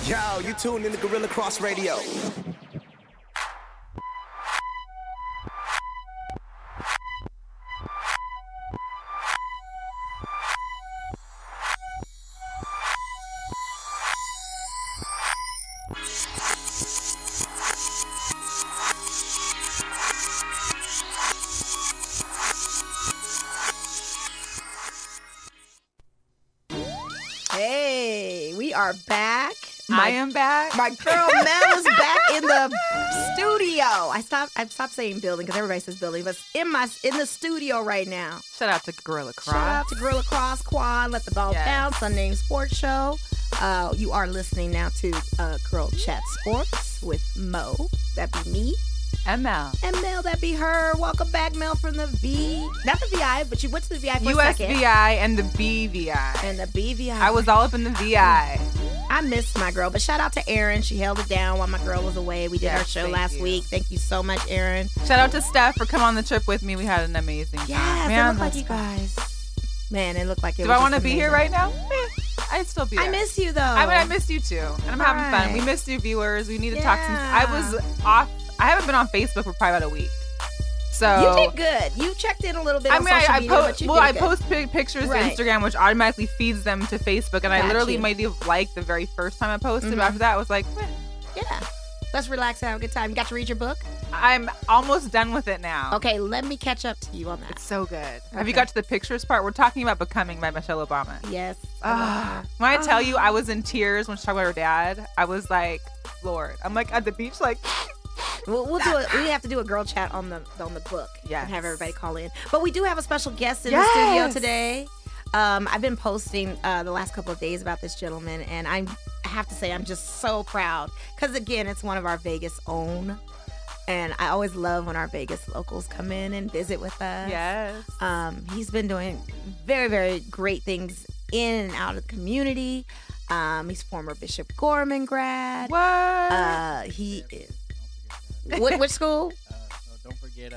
Yo, you tuned in to Gorilla Cross Radio. Hey, we are back. I am back. My girl Mel is back in the studio. I stopped saying building because everybody says building, but in the studio right now. Shout out to Gorilla Cross. Shout out to Gorilla Cross Quad. Let the ball bounce. Unnamed Sports Show. You are listening now to Girl Chat Sports with Mo. That be me. And Mel. And Mel, that be her. Welcome back, Mel, from the not the VI, but you went to the VI for a second. USVI and the BVI. And the BVI. I was all up in the VI. I missed my girl, but shout out to Erin. She held it down while my girl was away. We did our show last week. Thank you so much, Erin. Shout out to Steph for coming on the trip with me. We had an amazing time. Yes, it looked like you guys. Man, it looked like it was. Do I want to be here right now? I'd still be there. I miss you, though. I mean, I missed you, too. And I'm having fun. We missed you, viewers. We need to talk some. I was off. I haven't been on Facebook for probably about a week. So you did good. You checked in a little bit on social media, but you did I good. post pictures to Instagram, which automatically feeds them to Facebook. And I literally might have liked the very first time I posted. But after that, I was like, yeah. Let's relax and have a good time. You got to read your book? I'm almost done with it now. Okay, let me catch up to you on that. It's so good. Okay. Have you got to the pictures part? We're talking about Becoming by Michelle Obama. Yes. When I tell you I was in tears when she talked about her dad, I was like, Lord. I'm like at the beach like... We'll do it. We have to do a girl chat on the book and have everybody call in. But we do have a special guest in the studio today. I've been posting the last couple of days about this gentleman, and I have to say I'm just so proud because, again, it's one of our Vegas own. And I always love when our Vegas locals come in and visit with us. Yes. He's been doing very, very great things in and out of the community. He's former Bishop Gorman grad. What? He is. Which school? Don't forget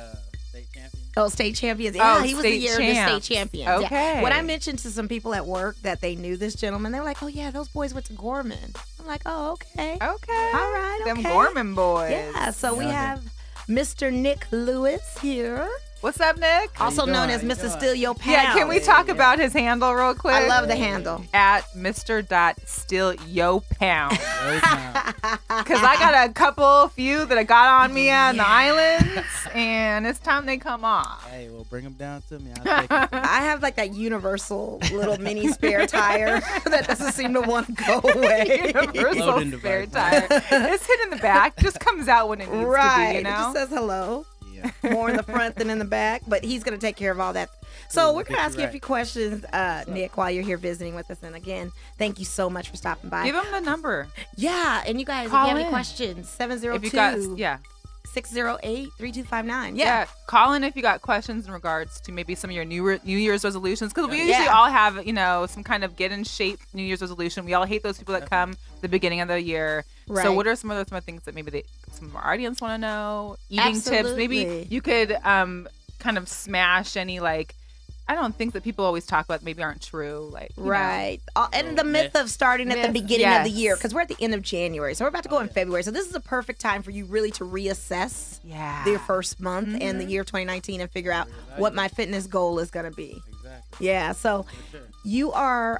state champion. Oh, state champions. Yeah, he was the year of the state champions. Okay. Yeah. When I mentioned to some people at work that they knew this gentleman, they were like, oh, yeah, those boys went to Gorman. I'm like, oh, okay. Okay. All right, okay. Them Gorman boys. Yeah, so we have Mr. Nick Lewis here. What's up, Nick? Also known as Mr. Steal Your Pound. Yeah, can we talk about his handle real quick? I love the handle. At Mr.StealYoPound. Because I got a few that I got on me on the islands, and it's time they come off. Hey, well, bring them down to me. I'll take them. I have like that universal little mini spare tire that doesn't seem to want to go away. Universal spare tire. It's hit in the back. Just comes out when it needs to be, you know? It just says hello. More in the front than in the back, but he's going to take care of all that. So we're going to ask you a few questions, Nick, while you're here visiting with us. And again, thank you so much for stopping by. Give him the number. Yeah, and you guys, call if you have in. any questions, 702 608 3259. Yeah, call in if you got questions in regards to maybe some of your New Year's resolutions. Because we usually all have, some kind of get in shape New Year's resolution. We all hate those people that come the beginning of the year. Right. So what are some of the things that maybe some of our audience want to know? Eating tips. Maybe you could kind of smash any I don't think that people always talk about maybe aren't true. And the myth of starting at the beginning of the year, because we're at the end of January. So we're about to go in February. So this is a perfect time for you really to reassess your first month and the year of 2019 and figure out what my fitness goal is going to be. Exactly. Yeah. So you are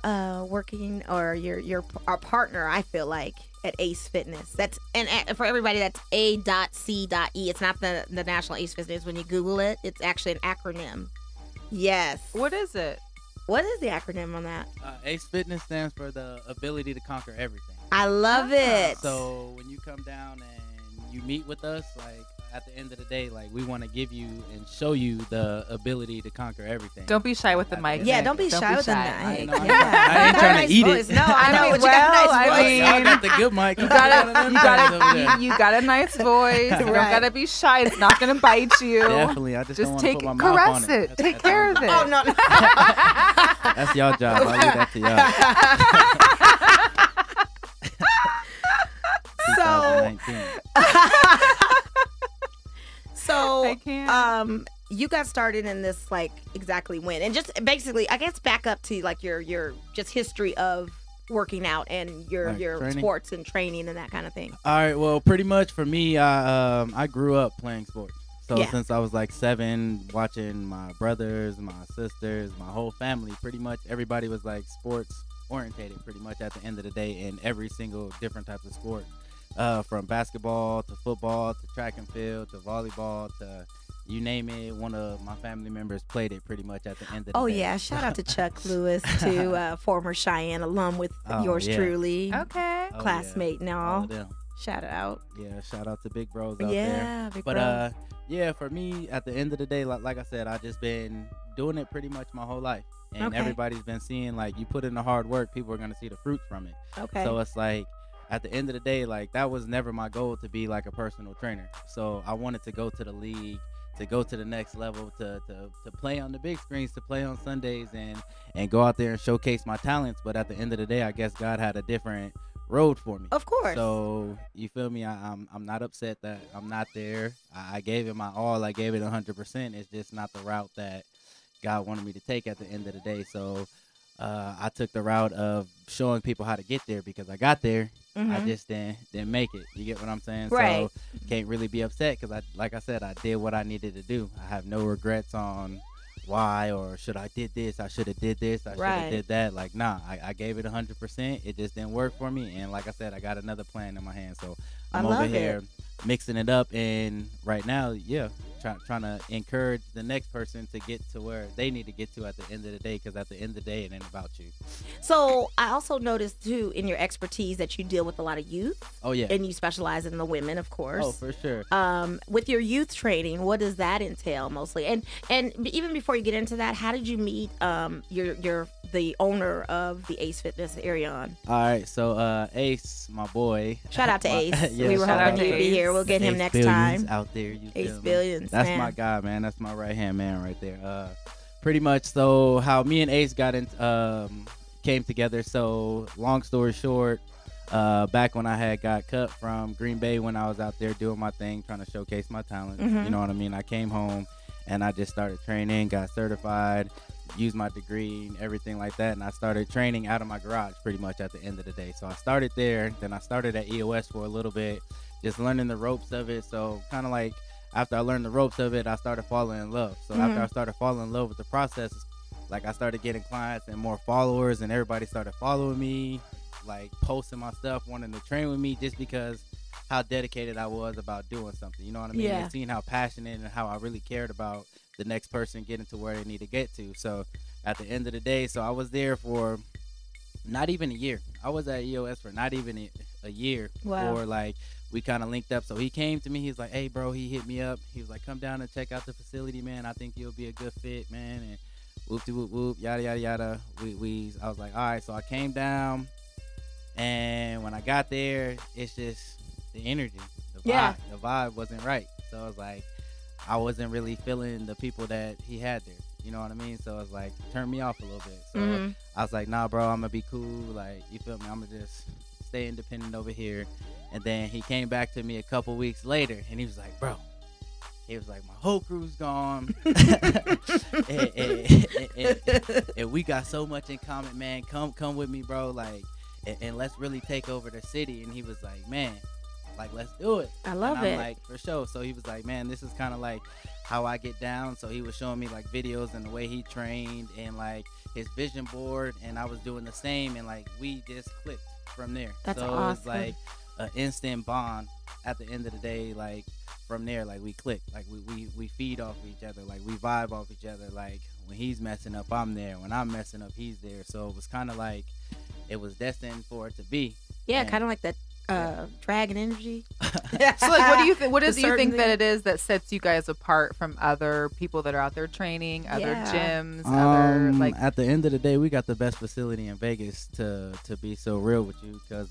working, or you're our partner, I feel like, at ACE Fitness. And for everybody, that's A.C.E. It's not the National ACE Fitness. When you Google it, it's actually an acronym. Yes. What is it? What is the acronym on that? ACE Fitness stands for the ability to conquer everything. I love it. So when you come down and you meet with us, at the end of the day, we want to give you and show you the ability to conquer everything. Don't be shy with the mic. Yeah, don't be shy with the mic. I ain't trying to eat it. No, I know. You got a nice voice. I got the good mic. You got a nice voice. You don't gotta be shy. It's not gonna bite you. Definitely. I just don't want to put my mouth on caress it. Take care of it. Oh no. That's y'all job. I'll leave that to y'all. So, you got started in this exactly when, and just basically, I guess back up to your just history of working out and your training? sports and training and that kind of thing? All right, well, pretty much for me, I grew up playing sports. So since I was like 7, watching my brothers, my sisters, my whole family, pretty much everybody was like sports orientated pretty much at the end of the day in every single different types of sport. From basketball to football to track and field to volleyball to you name it, one of my family members played it pretty much at the end of the day. Oh, yeah. Shout out to Chuck Lewis, to former Cheyenne alum with yours truly. Okay. Classmate and all. All of them. Shout out. Yeah, shout out to Big Bros out there. Yeah, Big Bros. But yeah, for me, at the end of the day, like I said, I've just been doing it pretty much my whole life. And everybody's been seeing, like, you put in the hard work, people are going to see the fruits from it. Okay. So it's like, at the end of the day, like, that was never my goal to be like a personal trainer. So I wanted to go to the league, to go to the next level, to play on the big screens, to play on Sundays and go out there and showcase my talents. But at the end of the day, I guess God had a different road for me. Of course. So you feel me? I'm not upset that I'm not there. I gave it my all. I gave it 100%. It's just not the route that God wanted me to take at the end of the day. So I took the route of showing people how to get there because I got there. I just didn't make it. You get what I'm saying? Right. So can't really be upset because like I said, I did what I needed to do. I have no regrets on why or should I did this. I should have did this. I should have did that. Like, nah, I gave it 100%. It just didn't work for me. And like I said, I got another plan in my hand. So I'm over here mixing it up. And right now, trying to encourage the next person to get to where they need to get to at the end of the day, because at the end of the day, it ain't about you. So I also noticed too in your expertise that you deal with a lot of youth. Oh yeah. And you specialize in the women, of course. Oh, for sure. With your youth training, what does that entail mostly? And even before you get into that, how did you meet the owner of the A.C.E Fitness, Arion? All right, so Ace, my boy. Shout out to Ace. We were hoping he'd be here. We'll get him next time. Out there, Ace Billions. That's my guy, man. That's my right hand man right there. Pretty much. So how me and Ace got in, came together. So long story short, back when I had got cut from Green Bay, when I was out there doing my thing, trying to showcase my talent. You know what I mean? I came home and I just started training, got certified, used my degree and everything like that, and I started training out of my garage pretty much at the end of the day. So I started there, then I started at EOS for a little bit, just learning the ropes of it. So kind of like after I learned the ropes of it, I started falling in love. So after I started falling in love with the process, like I started getting clients and more followers, and everybody started following me, like posting my stuff, wanting to train with me just because how dedicated I was about doing something. You know what I mean? Yeah. And seeing how passionate and how I really cared about the next person getting to where they need to get to. So at the end of the day, so I was there for not even a year. I was at EOS for not even a year. Wow. Or like we kind of linked up. So he came to me. He's like, "Hey, bro," he hit me up. He was like, "Come down and check out the facility, man. I think you'll be a good fit, man." And whoop-de-whoop-whoop, yada, yada, yada. I was like, all right. So I came down, and when I got there, it's just the energy, the vibe. The vibe wasn't right. So I was like, I wasn't really feeling the people that he had there. You know what I mean? So it was like, turned me off a little bit. So I was like, nah, bro, I'm going to be cool. Like, you feel me? I'm going to just stay independent over here. And then he came back to me a couple weeks later, and he was like, bro, he was like, my whole crew's gone. and we got so much in common, man. Come with me, bro. Like, and let's really take over the city. And he was like, man, like, let's do it. I love and I'm it. like, for sure. So he was like, man, this is kind of like how I get down. So he was showing me like videos and the way he trained and like his vision board, and I was doing the same, and like we just clicked from there. That's so awesome. It was like an instant bond at the end of the day. Like from there, like we click, like we feed off of each other, like we vibe off each other. Like when he's messing up, I'm there. When I'm messing up, he's there. So it was kind of like it was destined for it to be. Yeah, kind of like that dragon energy. So like, what do you think? What do you think that it is that sets you guys apart from other people that are out there training, other gyms, other like? At the end of the day, we got the best facility in Vegas, to be so real with you, because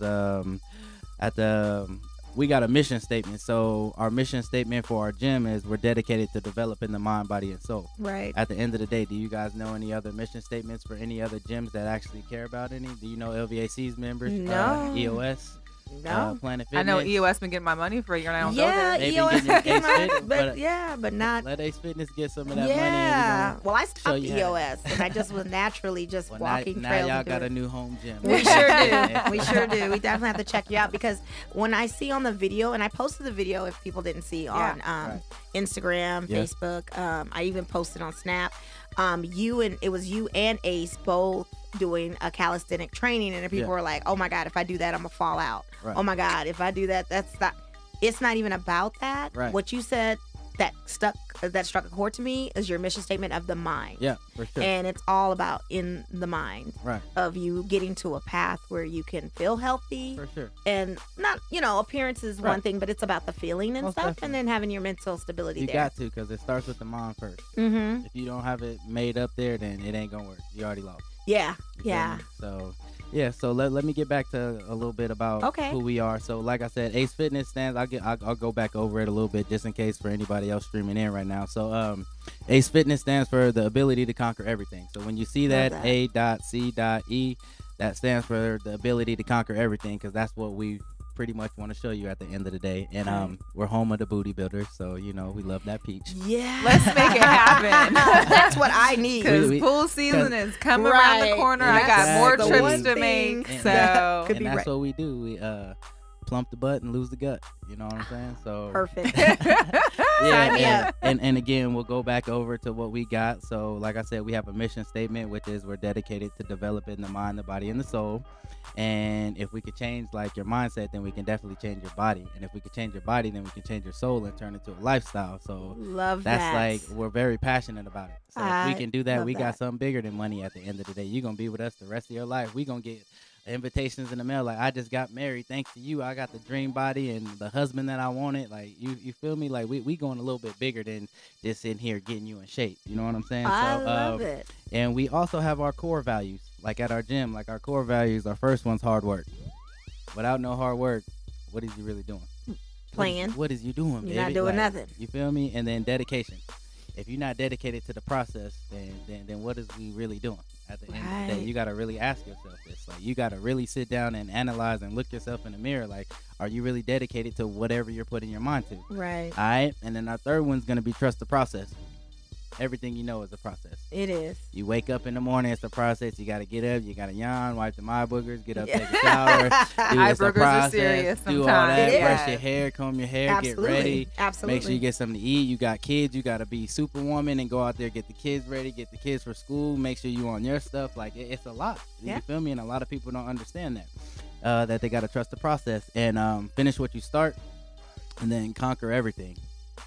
we got a mission statement. So our mission statement for our gym is we're dedicated to developing the mind, body, and soul. Right. At the end of the day, do you guys know any other mission statements for any other gyms that actually care about any? Do you know LVAC's members? No. EOS? No. Planet Fitness. I know EOS been getting my money for a year and I don't go there. Maybe EOS getting getting my Fitness, but not. Let Ace Fitness get some of that money. Yeah. And well, I stopped EOS, and I just was naturally just walking now trails. Now y'all got a new home gym. We sure do. We sure do. We definitely have to check you out because when I see on the video, and I posted the video if people didn't see on Instagram, Facebook. I even posted on Snap. It was you and Ace both doing a calisthenic training, and people were like, "Oh my God, if I do that, I'm gonna fall out. Right. Oh my God, if I do that, that's not." It's not even about that. Right. What you said that struck a chord to me is your mission statement of the mind. Yeah, for sure. And it's all about in the mind. Right. Of you getting to a path where you can feel healthy. For sure. And not, appearance is one thing, but it's about the feeling and stuff, and then having your mental stability there. You got to, because it starts with the mind first. Mm-hmm. If you don't have it made up there, then it ain't gonna work. You already lost. Yeah. So let me get back to a little bit about who we are. So like I said, Ace Fitness stands. I'll go back over it a little bit just in case for anybody else streaming in right now. So Ace Fitness stands for the ability to conquer everything. So when you see that A.C.E, that stands for the ability to conquer everything, because that's what we pretty much want to show you at the end of the day. And we're home of the booty builders, so we love that peach. Yeah, let's make it happen. That's what I need, because pool season is coming around the corner. I got more trips to make, so and that's what we do. We plump the butt and lose the gut. You know what I'm saying? So perfect. And again, we'll go back over to what we got. So like I said, we have a mission statement, which is we're dedicated to developing the mind, the body, and the soul. And if we could change like your mindset, then we can definitely change your body. And if we could change your body, then we can change your soul and turn it into a lifestyle. So that's like, we're very passionate about it. So if we can do that, we got something bigger than money at the end of the day. You're going to be with us the rest of your life. We're going to get invitations in the mail. Like, I just got married. Thanks to you, I got the dream body and the husband that I wanted. Like, you feel me? Like, we going a little bit bigger than just in here getting you in shape. You know what I'm saying? I love it. And we also have our core values. Like at our gym, like our core values, our first one's hard work. Without no hard work, what is you really doing? Playing. What is you doing, baby? You're not doing nothing. You feel me? And then dedication. If you're not dedicated to the process, then what is we really doing? At the end of the day, you got to really ask yourself this. Like, you got to really sit down and analyze and look yourself in the mirror. Like, are you really dedicated to whatever you're putting your mind to? Right. All right. And then our third one's going to be trust the process. Everything you know is a process. It is. You wake up in the morning, it's a process. You got to get up, you got to yawn, wipe the eye boogers, get up, take a shower. Eye boogers are serious do sometimes. all that, brush your hair, comb your hair, get ready. Absolutely. Make sure you get something to eat. You got kids, you got to be superwoman and go out there, get the kids ready, get the kids for school, make sure you on your stuff. Like, it's a lot. You feel me? And a lot of people don't understand that they got to trust the process and finish what you start and then conquer everything.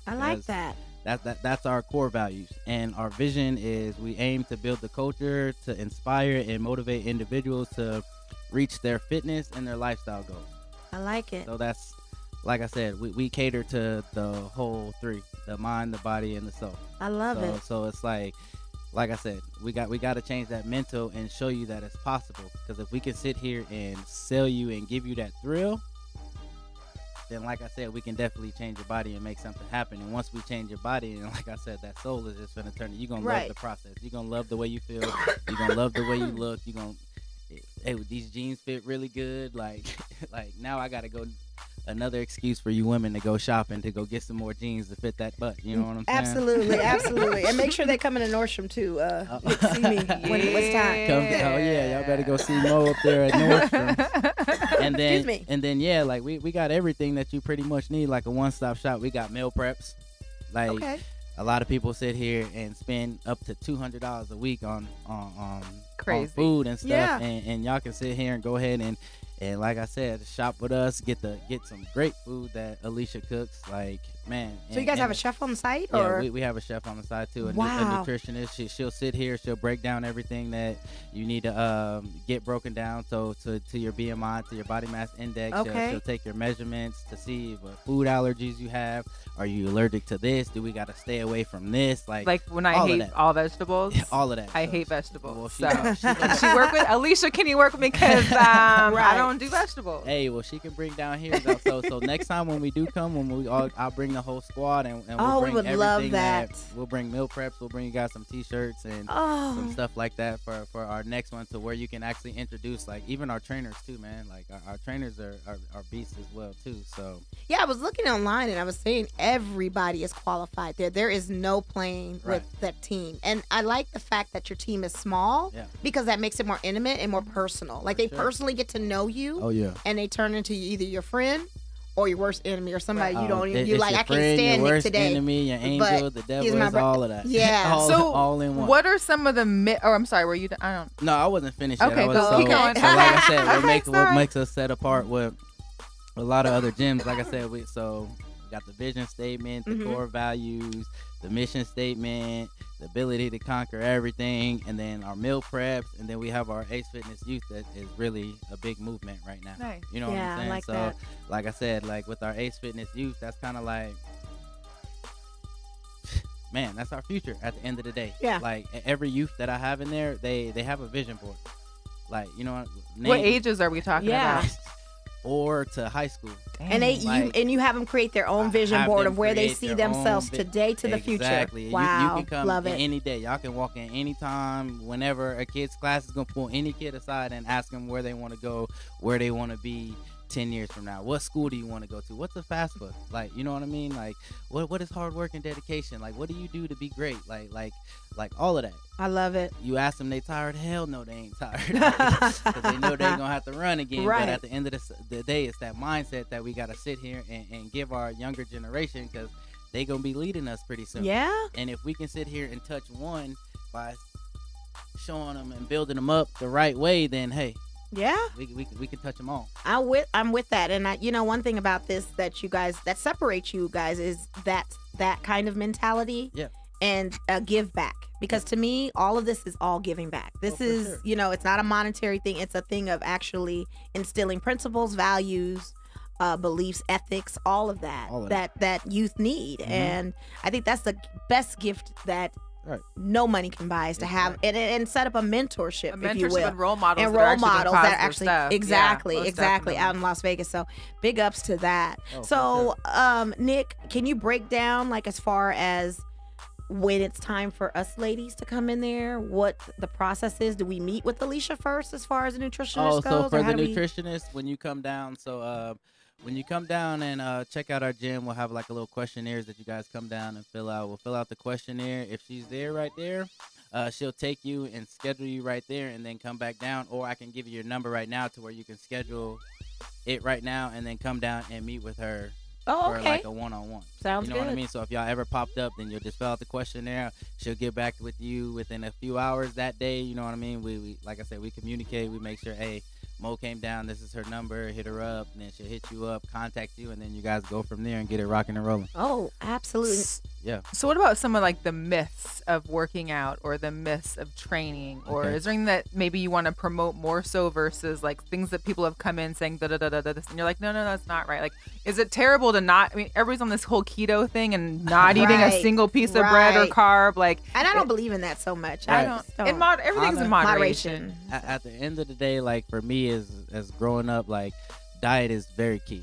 I like that. That's our core values, and our vision is we aim to build the culture to inspire and motivate individuals to reach their fitness and their lifestyle goals. I like it. So that's, like I said, we cater to the whole three: the mind, the body, and the soul. I love it. So it's like I said, we got to change that mental and show you that it's possible. Because if we can sit here and sell you and give you that thrill, then like I said, we can definitely change your body and make something happen. And once we change your body, and like I said, that soul is just going to turn it. You're going to love the process. You're going to love the way you feel. You're going to love the way you look. You're going to, hey, these jeans fit really good. Like now I got to go, another excuse for you women to go shopping, to go get some more jeans to fit that butt. You know what I'm saying? Absolutely, absolutely. And make sure they come in a Nordstrom too. See me when it's time. Y'all better go see Mo up there at Nordstrom. And then, Excuse me. And then, like we got everything that you pretty much need, like a one-stop shop. We got meal preps. Like a lot of people sit here and spend up to $200 a week on food and stuff, and y'all can sit here and go ahead and like I said, shop with us, get some great food that Alicia cooks. Like, man. So you guys have a chef on the site? Yeah, we have a chef on the side too, a nutritionist. She'll sit here, she'll break down everything that you need to get broken down. So to your BMI, to your body mass index. She'll take your measurements to see what food allergies you have. Are you allergic to this? Do we got to stay away from this? Like when I hate all vegetables. All of that. I hate vegetables. Well, she work with Alicia. Can you work with me? Because I don't do vegetables. Hey, well, she can bring down here. So next time when we do come, I'll bring the whole squad and we'll bring we would everything. Love that. We'll bring meal preps. We'll bring you guys some T-shirts and some stuff like that for our next one, to where you can actually introduce like even our trainers too, man. Like our trainers are beasts as well too. So yeah, I was looking online and I was saying everybody is qualified there. There is no playing with that team, and I like the fact that your team is small because that makes it more intimate and more personal. Like they personally get to know you. Oh yeah. And they turn into either your friend or your worst enemy, or somebody you don't even, you like, I can't friend, stand your Nick worst today. enemy, your angel, the devil, is all of that. Yeah. all in one. What are some of the I'm sorry, were you? I don't. No, I wasn't finished yet. Okay, go. Keep going. So like I said, what makes us set apart with a lot of other gyms, like I said, we got the vision statement, the core values, the mission statement, the ability to conquer everything, and then our meal preps, and then we have our Ace Fitness Youth that is really a big movement right now. Nice. You know what I'm saying? Like so that. like I said, like with our Ace Fitness Youth, that's kind of like, man, that's our future at the end of the day. Yeah. Like every youth that I have in there, they have a vision board. Like, you know what ages are we talking about? 4 to high school. Dang. And you have them create their own vision board of where they see themselves today to the future. Exactly. Wow. You can come Love in it. any day. Y'all can walk in anytime, whenever a kid's class is going to pull any kid aside and ask them where they want to go, where they want to be 10 years from now. What school do you want to go to? What's a FAFSA? Like, you know what I mean? Like, what is hard work and dedication? Like, what do you do to be great? Like all of that. I love it. You ask them they tired? Hell no, they ain't tired. Because they know they're going to have to run again. Right. But at the end of the day, it's that mindset that we got to sit here and give our younger generation, because they going to be leading us pretty soon. Yeah. And if we can sit here and touch one by showing them and building them up the right way, then hey, yeah, we can touch them all. I'm with that. And one thing about this that separates you guys is that kind of mentality. Yeah. And give back, because to me all of this is all giving back. This is sure. It's not a monetary thing. It's a thing of actually instilling principles, values, beliefs, ethics, all of that youth need. And I think that's the best gift that no money can buy, is to have and set up a mentorship, if you will, and role models that actually exactly out in Las Vegas. So big ups to that. Nick, can you break down, like, as far as when it's time for us ladies to come in there, what the process is? Do we meet with Alicia first as far as the nutritionist goes? So for the nutritionist, when you come down, when you come down and check out our gym, we'll have like a little questionnaires that you guys come down and fill out. We'll fill out the questionnaire. If she's there right there, she'll take you and schedule you right there and then come back down. Or I can give you your number right now to where you can schedule it right now and then come down and meet with her. For like a one-on-one. Sounds good. You know what I mean? So if y'all ever popped up, then you'll just fill out the questionnaire. She'll get back with you within a few hours that day. You know what I mean? We like I said, we communicate. We make sure, hey, Mo came down. This is her number. Hit her up. And then she'll hit you up, contact you, and then you guys go from there and get it rocking and rolling. Oh, absolutely. Yeah. So what about some of like the myths of working out or the myths of training? Or is there anything that maybe you want to promote more so versus like things that people have come in saying this, and you're like, no, that's not right. Like, is it terrible to not? I mean, everybody's on this whole keto thing and not eating a single piece of bread or carb. Like, and I don't believe in that so much. Right. I don't. Everything's in moderation. At the end of the day, like for me, as growing up, like diet is very key.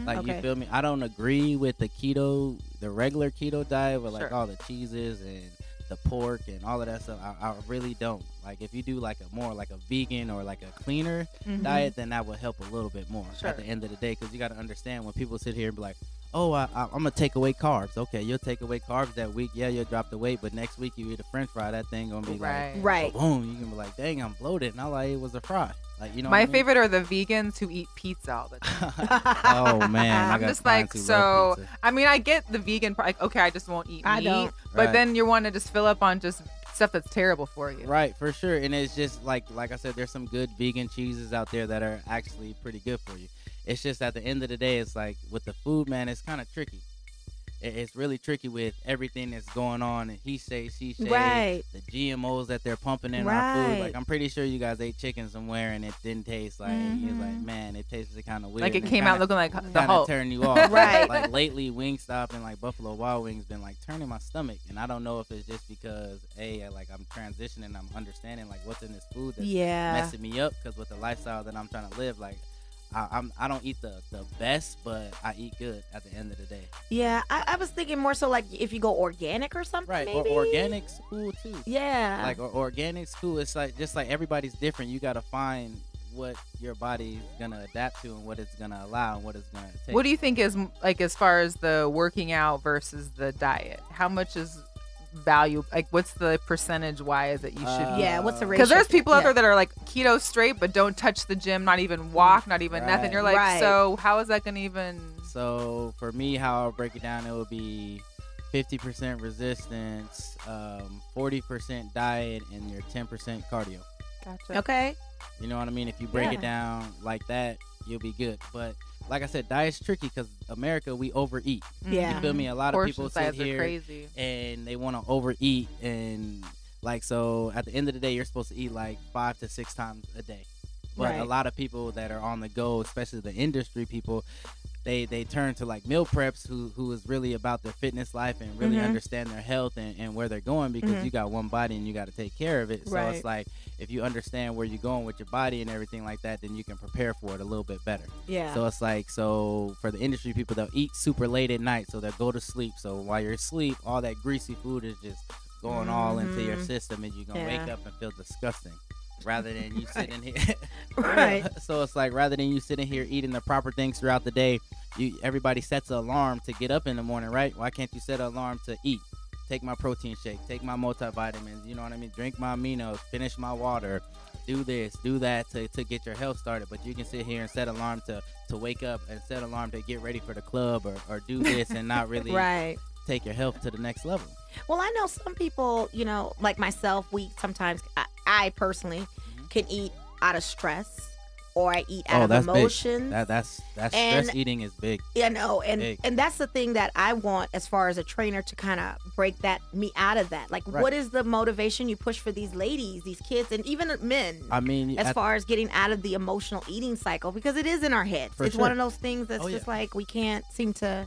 Like, you feel me? I don't agree with the regular keto diet with like all the cheeses and the pork and all of that stuff. I really don't. Like, if you do like a more like a vegan or like a cleaner diet, then that will help a little bit more at the end of the day. Because you got to understand, when people sit here and be like, oh, I'm gonna take away carbs. Okay, you'll take away carbs that week. Yeah, you'll drop the weight, but next week you eat a French fry, that thing gonna be like, boom. You can be like, dang, I'm bloated, and all I ate was a fry. Like, you know. My favorite are the vegans who eat pizza all the time. Oh man, I'm just like, so. I mean, I get the vegan part. Like, okay, I just won't eat meat, but then you want to just fill up on just stuff that's terrible for you. Right, for sure. And it's just like I said, there's some good vegan cheeses out there that are actually pretty good for you. It's just at the end of the day, it's like with the food, man, it's kind of tricky. It's really tricky with everything that's going on, and he say, she say, the GMOs that they're pumping in our food. Like, I'm pretty sure you guys ate chicken somewhere and it didn't taste like, he's like, man, it tasted kind of weird. Like, it came out looking like the Hulk. Turn you off. Like lately, Wingstop and like Buffalo Wild Wings been like turning my stomach, and I don't know if it's just because like I'm transitioning, I'm understanding like what's in this food that's messing me up, because with the lifestyle that I'm trying to live, like I don't eat the best, but I eat good at the end of the day. Yeah, I was thinking more so like if you go organic or something. Right, maybe? or organic's cool too. Yeah, like organic's cool. It's like just like everybody's different. You got to find what your body's gonna adapt to and what it's gonna allow and what it's gonna take. What do you think is like as far as the working out versus the diet? How much is value? Like, what's the percentage wise that you should? Yeah, what's the ratio? Because there's people out there that are like keto straight, but don't touch the gym, not even walk, not even nothing. You're like, so how is that gonna even? So for me, how I'll break it down, it would be 50% resistance, 40% diet, and your 10% cardio. Gotcha. Okay. You know what I mean? If you break it down like that, you'll be good. But like I said, diet's tricky because America, we overeat. Yeah. You feel me? A lot of people sit here crazy. And they want to overeat. And like, so at the end of the day, you're supposed to eat like 5 to 6 times a day. But a lot of people that are on the go, especially the industry people, they turn to like meal preps who is really about their fitness life and really understand their health and where they're going, because you got one body and you got to take care of it. So it's like, if you understand where you're going with your body and everything like that, then you can prepare for it a little bit better. Yeah. So it's like, so for the industry people, they'll eat super late at night, so they'll go to sleep. So while you're asleep, all that greasy food is just going all into your system, and you're going to wake up and feel disgusting. Rather than you sitting here, So it's like, rather than you sitting here eating the proper things throughout the day, everybody sets an alarm to get up in the morning, right? Why can't you set an alarm to eat? Take my protein shake, take my multivitamins, you know what I mean? Drink my aminos, finish my water, do this, do that to get your health started. But you can sit here and set an alarm to wake up and set an alarm to get ready for the club or do this and not really take your health to the next level. Well, I know some people, you know, like myself, we sometimes, I personally can eat out of stress, or I eat out of emotions. That's stress eating is big. You know, and that's the thing that I want as far as a trainer to kind of break me out of that. Like, what is the motivation you push for these ladies, these kids, and even men? I mean, as far as getting out of the emotional eating cycle, because it is in our heads. It's one of those things that's just like we can't seem to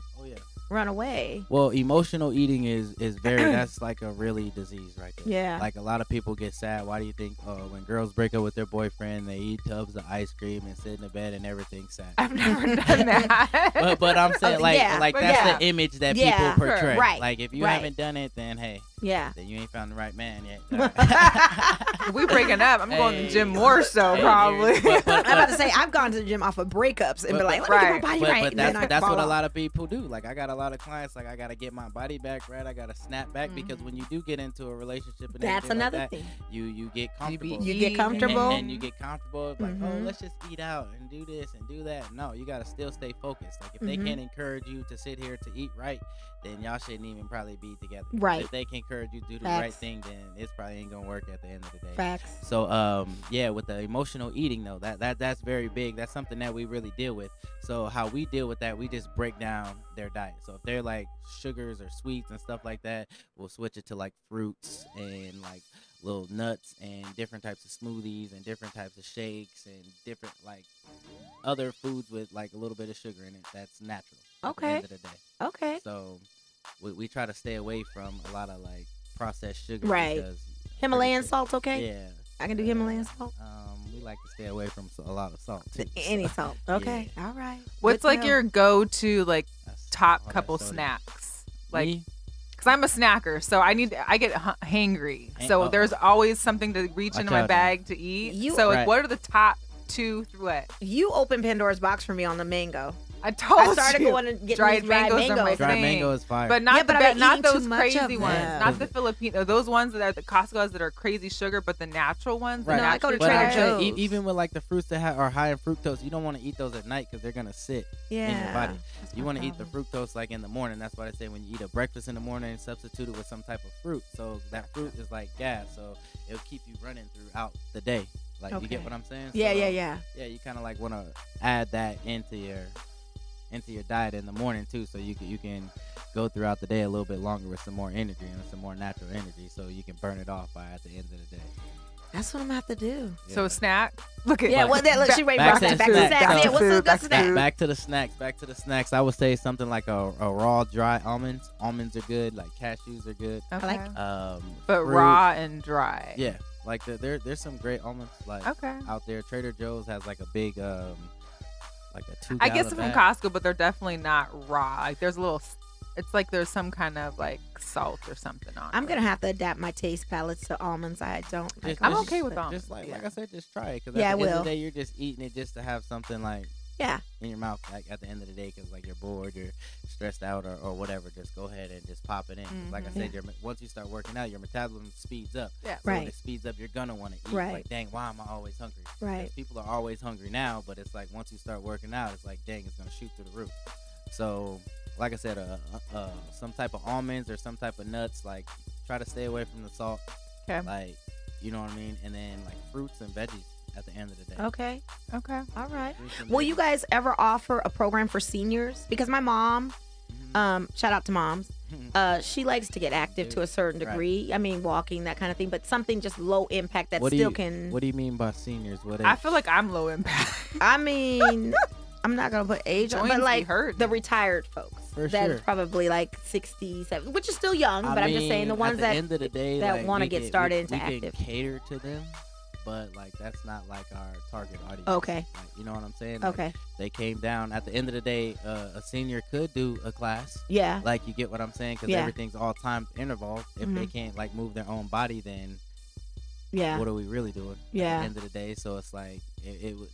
run away. Well, emotional eating is very that's like a really disease right there. Yeah. Like, a lot of people get sad. Why do you think when girls break up with their boyfriend, they eat tubs of ice cream and sit in the bed and everything's sad? I've never done that. but I'm saying like that's the image that people portray. Right. Like, if you haven't done it, then hey, then you ain't found the right man yet. If we breaking up, I'm going to the gym more so probably. But I'm about to say, I've gone to the gym off of breakups and be like, let me get my body right. But that's what a lot of people do. Like, I got a lot of clients, like, I got to get my body back right. I got to snap back, because when you do get into a relationship and that's another like that, thing. You get comfortable. You get comfortable. And you get comfortable. Like, oh, let's just eat out and do this and do that. No, you got to still stay focused. Like, if they can't encourage you to sit here to eat right, then y'all shouldn't even probably be together. Right. If they can encourage you to do the right thing, then it's probably ain't gonna work at the end of the day. Facts. So with the emotional eating though, that's very big. That's something that we really deal with. So how we deal with that, we just break down their diet. So if they're like sugars or sweets and stuff like that, we'll switch it to like fruits and like little nuts and different types of smoothies and different types of shakes and different like other foods with like a little bit of sugar in it that's natural. Okay. At the end of the day. Okay. So we try to stay away from a lot of like processed sugar. Right. Because Himalayan salt's okay? Yeah. I can do Himalayan salt? We like to stay away from a lot of salt too. Any salt. Okay. All right. What's like your go-to like top couple snacks? Like, because I'm a snacker, so I get hangry. So there's always something to reach into my bag to eat. What are the top 2 through what? You open Pandora's box for me on the mango. I started going and getting dried these mangoes. Dried mango is fine. But not not those crazy ones. Them. Not the Filipino. Those ones that are the Costco's that are crazy sugar, but the natural ones. Right. No, I go to Trader Joe's. Even with like the fruits that are high in fructose, you don't want to eat those at night because they're gonna sit in your body. You want to eat the fructose like in the morning. That's why they say when you eat a breakfast in the morning, substitute it with some type of fruit. So that fruit is like gas, so it'll keep you running throughout the day. Like, you get what I'm saying? Yeah. Yeah, you kind of like want to add that into your diet in the morning too, so you can go throughout the day a little bit longer with some more energy and some more natural energy, so you can burn it off at the end of the day. That's what I'm gonna have to do. Yeah. So a snack. Look at look, she ready back to the snacks. Yeah, what's a good snack? Back to the snacks. I would say something like a raw dry almonds. Almonds are good. Like cashews are good. Okay. I like but fruit. Raw and dry. Yeah, like there's some great almonds like out there. Trader Joe's has like a big like a 2 I guess bag. from Costco, but they're definitely not raw. Like there's a little. It's like there's some kind of like salt or something on it. I'm gonna have to adapt my taste palettes to almonds. I don't. Like I'm almonds, okay with but- almonds. Just like I said, just try it. Because Yeah, at I the end of will. the day, you're just eating it just to have something like Yeah. in your mouth. Like at the end of the day, because like you're bored, you're stressed out, or whatever. Just go ahead and just pop it in. 'Cause like I said, once you start working out, your metabolism speeds up. Yeah. So when Right. it speeds up, you're gonna want to eat. Right. Like, dang, why am I always hungry? Right. Because people are always hungry now, but it's like once you start working out, it's like, dang, it's gonna shoot through the roof. So, like I said, some type of almonds or some type of nuts. Like, try to stay away from the salt. Okay. Like, you know what I mean? And then like fruits and veggies at the end of the day. Okay. Okay. All right. Fruits and Will you veggies. guys ever offer a program for seniors? Because my mom, shout out to moms, she likes to get active to a certain degree. I mean, walking, that kind of thing, but something just low impact that still can. What do you mean by seniors? What I age? feel like I'm low impact. I mean, I'm not gonna put age on, Joints but be like hurting. the retired folks. For That's sure. probably like 67, which is still young, but I'm just saying the ones at that. the end of the day, that like, wanna we get can- started we, into we active. can cater to them, but like that's not like our target audience. Okay. Like, you know what I'm saying? Like, Okay. they came down. At the end of the day, a senior could do a class. Yeah. Like, you get what I'm saying? Because Yeah. everything's all time interval. If they can't like move their own body, then Yeah. what are we really doing? Yeah. At the end of the day, so it's like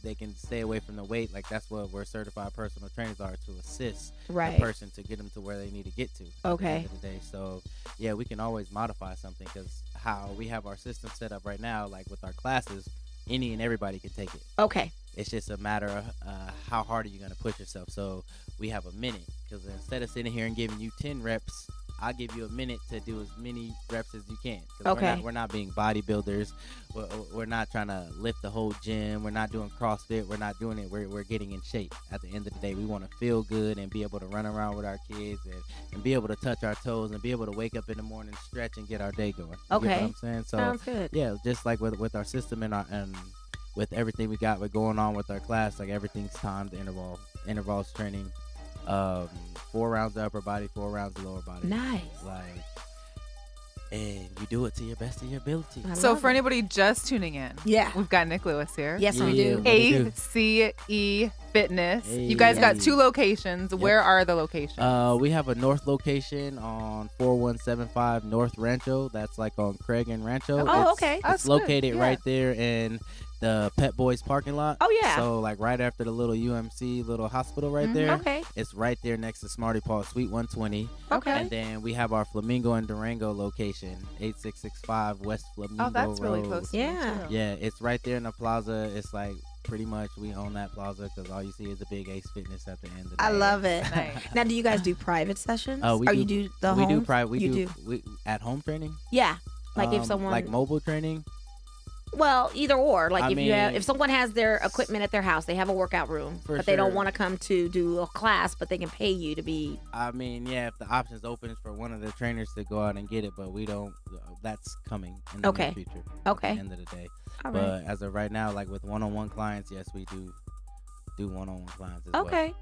they can stay away from the weight. Like, that's what we're certified personal trainers are, to assist Right. the person to get them to where they need to get to. At the Okay. end of the day, so yeah, we can always modify something, because how we have our system set up right now, like with our classes, any and everybody can take it. Okay. It's just a matter of how hard are you going to push yourself. So we have a minute, because instead of sitting here and giving you 10 reps, I'll give you a minute to do as many reps as you can. 'Cause Okay. we're not being bodybuilders. We're not trying to lift the whole gym. We're not doing CrossFit. We're not doing it. We're getting in shape. At the end of the day, we want to feel good and be able to run around with our kids and be able to touch our toes and be able to wake up in the morning, stretch, and get our day going. You get Okay. what I'm saying? So Sounds good. yeah, just like with our system and with everything we got going on with our class, like everything's timed intervals training. 4 rounds of upper body, 4 rounds of lower body. Nice. Like, and you do it to your best of your ability. I So love for it. anybody just tuning in, Yeah. we've got Nick Lewis here. Yes, we Yeah. do. What do you do? A.C.E. Fitness. You guys got Hey. 2 locations. Where are the locations? We have a north location on 4175 North Rancho. That's like on Craig and Rancho. Oh, It's- okay. That's It's good, located yeah. right there in the Pet Boys parking lot. Oh, yeah. So like right after the little UMC little hospital right there. Okay. It's right there next to Smarty Paw, Suite 120. Okay. And then we have our Flamingo and Durango location, 8665 West Flamingo Oh, that's really Road. close to me, Yeah. too. Yeah, it's right there in the plaza. It's like pretty much we own that plaza, because all you see is a big Ace Fitness at the end of the day. I love it. Nice. Now, do you guys do private sessions? We or do, you do the we homes? do private. You We at home training. Yeah. Like if someone like mobile training. Well, either or. Like I if mean, someone has their equipment at their house, they have a workout room, For but they don't sure. want to come to do a class, but they can pay you to be. I mean, yeah, if the option's open for one of the trainers to go out and get it, but we don't. That's coming in the Okay. near future. Okay. At the end of the day. All right. But as of right now, like with one-on-one clients, yes, we do one-on-one clients as well. Okay.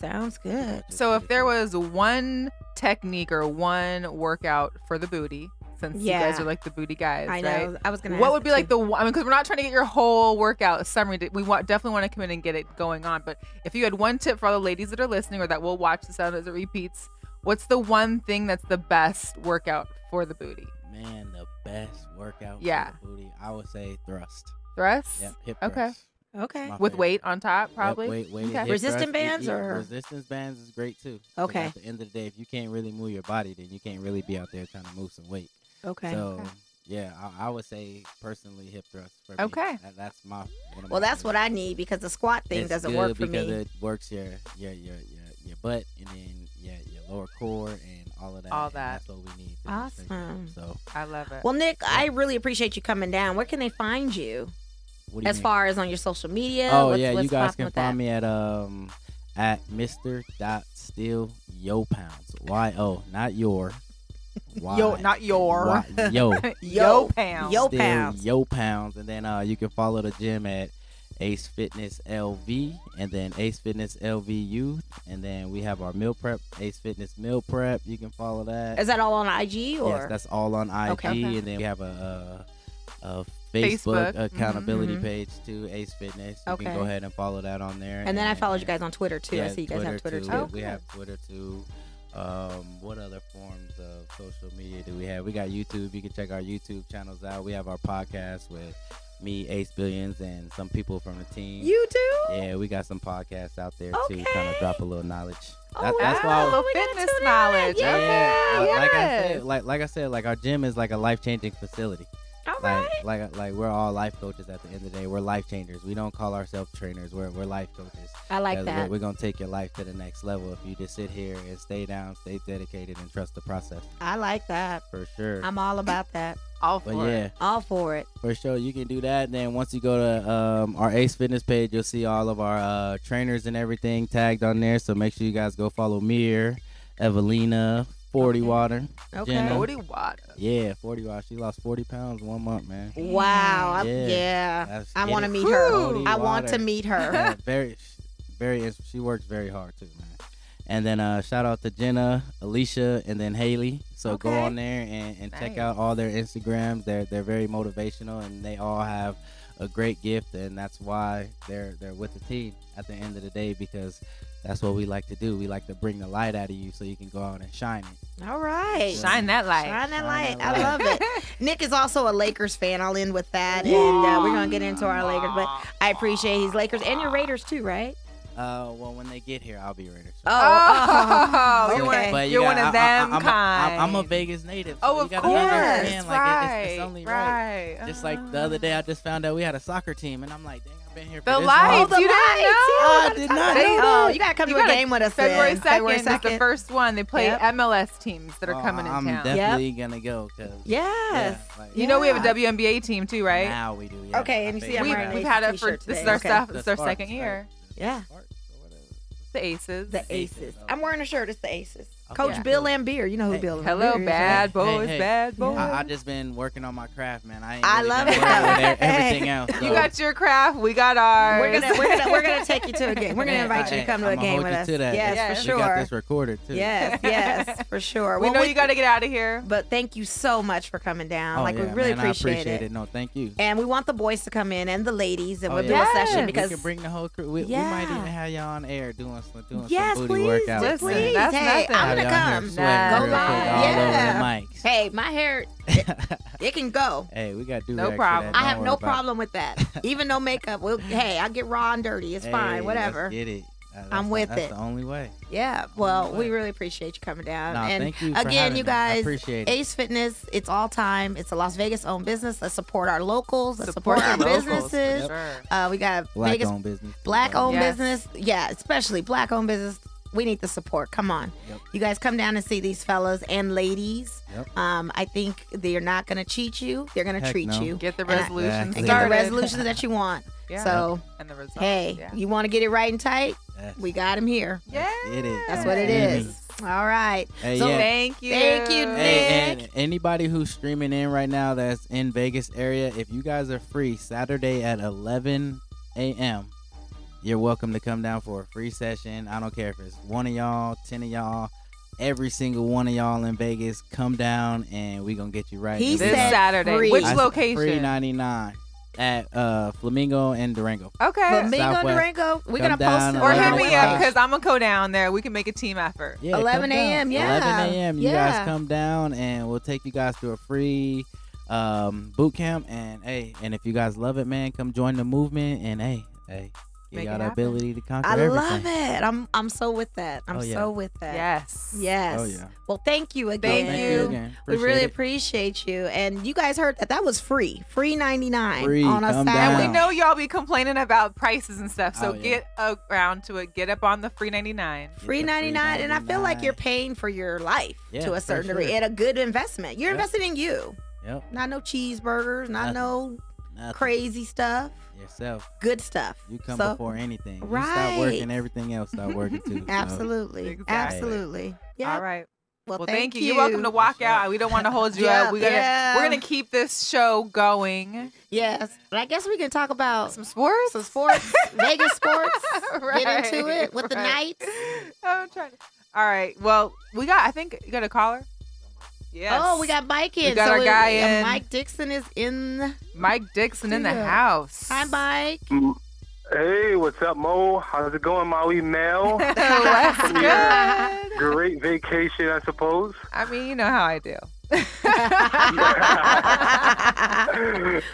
Sounds good. So if there was one technique or one workout for the booty, since you guys Yeah. are like the booty guys, I know. right? I was gonna. What ask would be that like too. the one? I mean, because we're not trying to get your whole workout summary. We definitely want to come in and get it going on. But if you had one tip for all the ladies that are listening or that will watch this out as it repeats, what's the one thing that's the best workout for the booty? Man, the best workout Yeah. for the booty, I would say thrust. Thrust? Yep, hip Okay. thrust. Okay. My With favorite. weight on top, probably? Yep, weight Okay. hip Resistant thrust. bands or- resistance bands is great too. 'Cause Okay. At the end of the day, if you can't really move your body, then you can't really be out there trying to move some weight. Okay. So yeah, I would say personally hip thrust. For me. Okay. That's my. One of Well, my that's what I need because the squat thing It's doesn't good work for because me. it works your butt and then your lower core and all of that. All and that. That's what we need. To strengthen. Awesome. So I love it. Well, Nick, I really appreciate you coming down. Where can they find you? what do you As mean? far as on your social media? Oh What's- yeah, you what's guys poppin' can with find that? me at Mr. Yo pounds. Y-O, not your. Y, Yo, not your. Y, yo. Yo pounds. Yo Still pounds. Yo pounds. And then you can follow the gym at Ace Fitness LV and then Ace Fitness LV Youth. And then we have our meal prep, Ace Fitness Meal Prep. You can follow that. Is that all on IG or? Yes, that's all on IG. Okay. And then we have a Facebook accountability page too, Ace Fitness. You can go ahead and follow that on there. And then I followed you guys on Twitter too. I see you guys have Twitter too. We have Twitter too. What other forms of social media do we have? We got YouTube. You can check our YouTube channels out. We have our podcast with me, Ace Billions, and some people from the team. You too? Yeah, we got some podcasts out there too. Kind of drop a little knowledge. That's why a little fitness knowledge. Yeah. Like I said, like our gym is like a life-changing facility. All right. Like we're all life coaches at the end of the day. We're life changers. We don't call ourselves trainers. We're life coaches. I like that. We're gonna take your life to the next level if you just sit here and stay down, stay dedicated, and trust the process. I like that. For sure. I'm all about that. All for it. All for it. For sure. You can do that. And then once you go to our Ace Fitness page, you'll see all of our trainers and everything tagged on there. So make sure you guys go follow Mir, Evelina, 40 Water. Okay. Jenna. 40 Water. Yeah, 40 Water. She lost 40 pounds 1 month, man. Wow. I want to meet her. I want to meet her. Yeah, she works very hard too, man. And then shout out to Jenna, Alicia, and then Haley. So go on there and check out all their Instagrams. They're very motivational, and they all have a great gift, and that's why they're with the team at the end of the day, because that's what we like to do. We like to bring the light out of you so you can go out and shine it. All right. Shine that light. Shine that light. I love it. Nick is also a Lakers fan. I'll end with that. And we're going to get into our Lakers. But I appreciate he's Lakers. And you're Raiders too, right? Well, when they get here, I'll be Raiders. Okay. You're one of them kind. I'm a Vegas native. So of you course. Understand, Right. It's only right. Just like the other day, I just found out we had a soccer team, and I'm like, dang, I've been here for the this lights. long. You didn't know? I did not know. Oh, you got to come to a game with us February then. 2nd is the first one. They play MLS teams that are coming in town. I'm definitely going to go. Yes. You know we have a WNBA team too, right? Now we do, yeah. Okay, and you see I'm wearing we've had it for, this is our stuff. This is our second year. Yeah. The Aces. The Aces. I'm wearing a shirt. It's the Aces. Coach Bill Lambier. You know who Bill Lambier is. Hello, bad boys, bad boys. I just been working on my craft, man. I love it. Everything else. You got your craft. We got ours. We're gonna take you to a game. We're gonna invite you to come to a game with us. Yes, for sure. We got this recorded too. Yes, for sure. We know you got to get out of here. But thank you so much for coming down. We really appreciate it. No, thank you. And we want the boys to come in and the ladies, and we'll do a session because we can bring the whole crew. We might even have y'all on air doing some booty please, workouts. Listen, hey, I'm gonna come. Go live. Hey, my hair, it can go. Hey, we got to do no problem. I have no problem with that. Even no makeup. Hey, I get raw and dirty. It's fine. Whatever. Let's get it. I'm with it. That's the only way. Yeah. Well, we really appreciate you coming down. And thank you again, you guys. I appreciate it. Ace Fitness. It's all time. It's a Las Vegas owned business. Let's support our locals. Let's support our businesses. Sure. We got black owned business. Black owned business. Yeah, especially black owned business. We need the support. Come on. You guys come down and see these fellas and ladies. I think they're not going to cheat you. They're going to treat you. Get the resolutions and get the resolutions that you want. So, and the results. Hey, you want to get it right and tight? We got them here. Yeah. That's what it is. All right. Hey, so thank you. Thank you, Nick. Hey, and anybody who's streaming in right now that's in Vegas area, if you guys are free Saturday at 11 a.m., you're welcome to come down for a free session. I don't care if it's one of y'all, 10 of y'all, every single one of y'all in Vegas. Come down and we're going to get you right. He this said Saturday. Free. Which location? Free 99 at Flamingo and Durango. Okay. Flamingo and Durango. We're going to post it. Or hit me up because I'm going to go down there. We can make a team effort. Yeah, 11 a.m. 11 a.m. You guys come down and we'll take you guys to a free boot camp. And, and if you guys love it, man, come join the movement. And, you got the ability to conquer everything. I love it. I'm so with that. I'm so with that. Yes. Oh, yeah. Well, thank you again. Thank you again. We really appreciate you. And you guys heard that was free. Free 99 free, on a Saturday. And we know y'all be complaining about prices and stuff. So get around to it. Get up on the free 99. Free 99. And I feel like you're paying for your life to a certain degree. And a good investment. You're investing in you. Yep. Not no cheeseburgers. Not no crazy stuff. Yourself. Good stuff. You come before anything. Right. You start working, everything else start working too. Absolutely. Exactly. Absolutely. Yeah. All right. Well, thank you. You're welcome to walk out. We don't want to hold you up. We're gonna keep this show going. Yes. But I guess we can talk about some sports. Vegas sports. Get into it with the Knights. I'm trying to. All right. Well, I think you got a caller. Yes. Oh, we got Mike in. We got our guy in. Mike Dixon is in. Mike Dixon in the house. Hi, Mike. Hey, what's up, Mo? How's it going, Maui Mel? What's good? Great vacation, I suppose. I mean, you know how I do.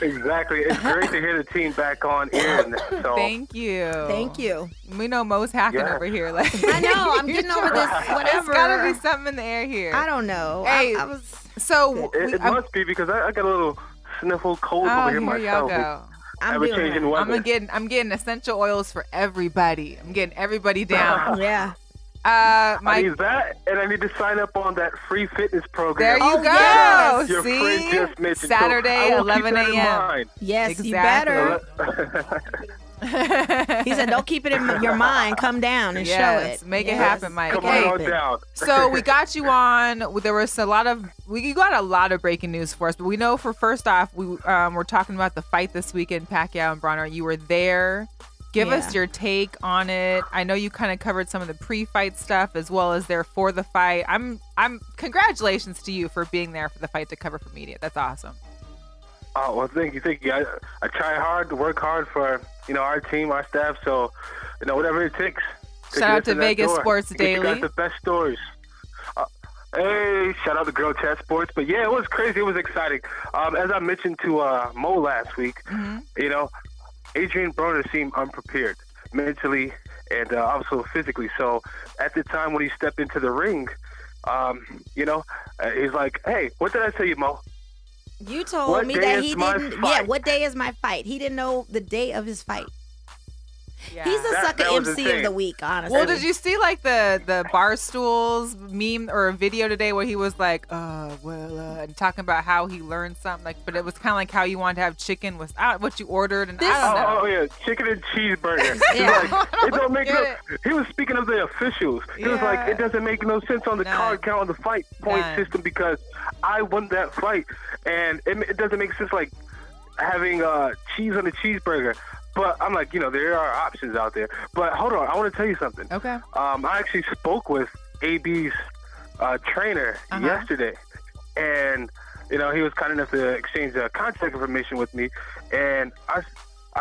Exactly. It's great to hear the team back on in. So. Thank you. Thank you. We know Mo's hacking over here. Like, I know. I'm getting over this. Whatever. There's gotta be something in the air here. I don't know. Hey, I was. So it must be because I got a little sniffle cold over here myself. Go. Ever-changing weather. I'm getting essential oils for everybody. I'm getting everybody down. Yeah. Mike, I need that, and I need to sign up on that free fitness program. There you go. Yes. Your See? friend just mentioned. Saturday, so 11 a.m. Yes, exactly. you better. He said, "Don't keep it in your mind. Come down and show it. Make it happen, Mike." Come on down. So we got you on. There was you got a lot of breaking news for us, but we know first off, we're talking about the fight this weekend, Pacquiao and Broner. You were there. Give us your take on it. I know you kind of covered some of the pre-fight stuff as well as there for the fight. I'm congratulations to you for being there for the fight to cover for media. That's awesome. Oh, well, thank you. I try hard to work hard for, our team, our staff. So, whatever it takes. Shout out to Vegas Sports Daily. You got the best stories. Hey, shout out to GirlChatSports. But yeah, it was crazy. It was exciting. As I mentioned to Mo last week, Adrian Broner seemed unprepared mentally and also physically. So at the time when he stepped into the ring, he's like, "Hey, what did I say, you, Mo? You told me that he didn't. Yeah, what day is my fight? He didn't know the day of his fight. Yeah. He's a sucker MC of the week, honestly. Well, did you see like the Barstools meme or a video today where he was like, and talking about how he learned something, but it was kind of like how you wanted to have chicken was what you ordered, and I don't know. Oh yeah, chicken and cheeseburger. It don't make He was speaking of the officials. He was like, it doesn't make no sense on the card count on the fight point system because I won that fight, and it doesn't make sense like having cheese on a cheeseburger. But I'm like, there are options out there. But hold on, I want to tell you something. Okay. I actually spoke with AB's trainer yesterday, and he was kind enough to exchange contact information with me. And I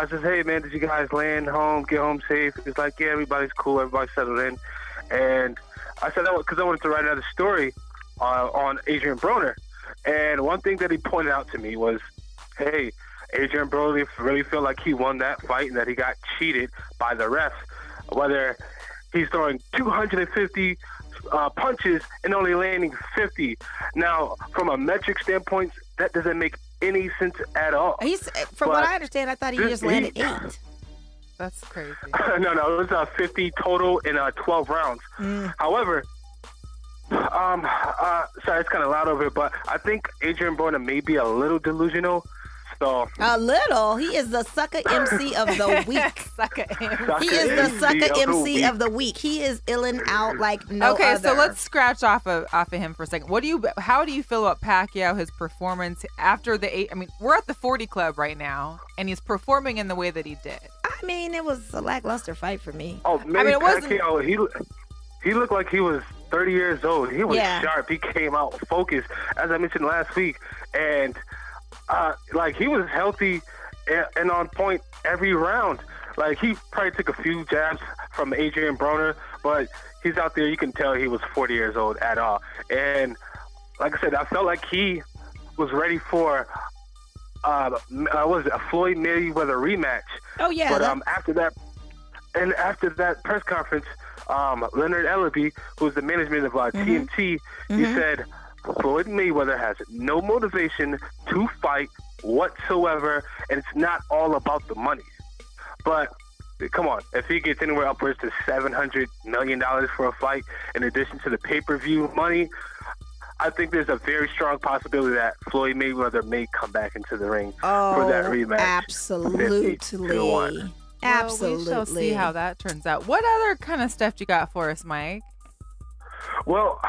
said, "Hey man, did you guys land home, get home safe?" It's like, "Yeah, everybody's cool, everybody's settled in." And I said that because I wanted to write another story on Adrian Broner. And one thing that he pointed out to me was, "Hey, Adrian Broner really felt like he won that fight and that he got cheated by the ref. Whether he's throwing 250 punches and only landing 50. Now, from a metric standpoint, that doesn't make any sense at all. From what I understand, I thought he just landed 8. That's crazy. No, it was 50 total in 12 rounds. However, sorry, it's kind of loud over here, but I think Adrian Broner may be a little delusional. So, a little. He is the sucker MC of the week. He is the sucker MC of the week. He is illing out like no other. Okay, so let's scratch off of him for a second. How do you feel about Pacquiao, his performance after we're at the 40 club right now, and he's performing in the way that he did. I mean, it was a lackluster fight for me. Oh, man, Pacquiao, he looked like he was 30 years old. He was sharp. He came out focused, as I mentioned last week, and he was healthy and on point every round. Like, he probably took a few jabs from Adrian Broner, but he's out there. You can tell he was 40 years old at all. And like I said, I felt like he was ready for a Floyd Mayweather rematch. Oh yeah. But after that press conference, Leonard Ellerby, who's the management of TNT, he said Floyd Mayweather has no motivation to fight whatsoever, and it's not all about the money. But come on, if he gets anywhere upwards to $700 million for a fight, in addition to the pay-per-view money, I think there's a very strong possibility that Floyd Mayweather may come back into the ring for that rematch. Absolutely. Absolutely. We shall see how that turns out. What other kind of stuff you got for us, Mike? Well,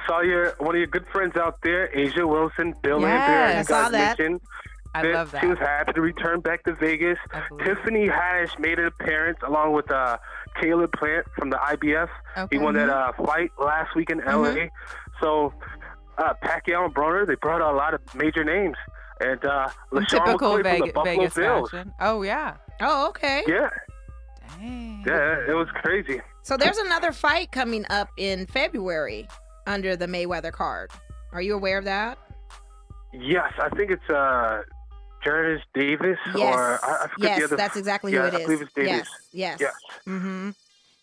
saw one of your good friends out there, Asia Wilson, Bill I saw that. I love that. She was happy to return back to Vegas. Tiffany Haddish made an appearance along with Caleb Plant from the IBF. He won that fight last week in LA. So Pacquiao and Broner, they brought out a lot of major names. And typical Vegas Bills. fashion. Oh, yeah. Oh, okay. Yeah. Dang. Yeah, it was crazy. So there's another fight coming up in February under the Mayweather card. Are you aware of that? Yes, I think it's Jarvis Davis. Yes, or I forget the other. That's exactly who it is. I believe it's Davis. Yes. Mm-hmm.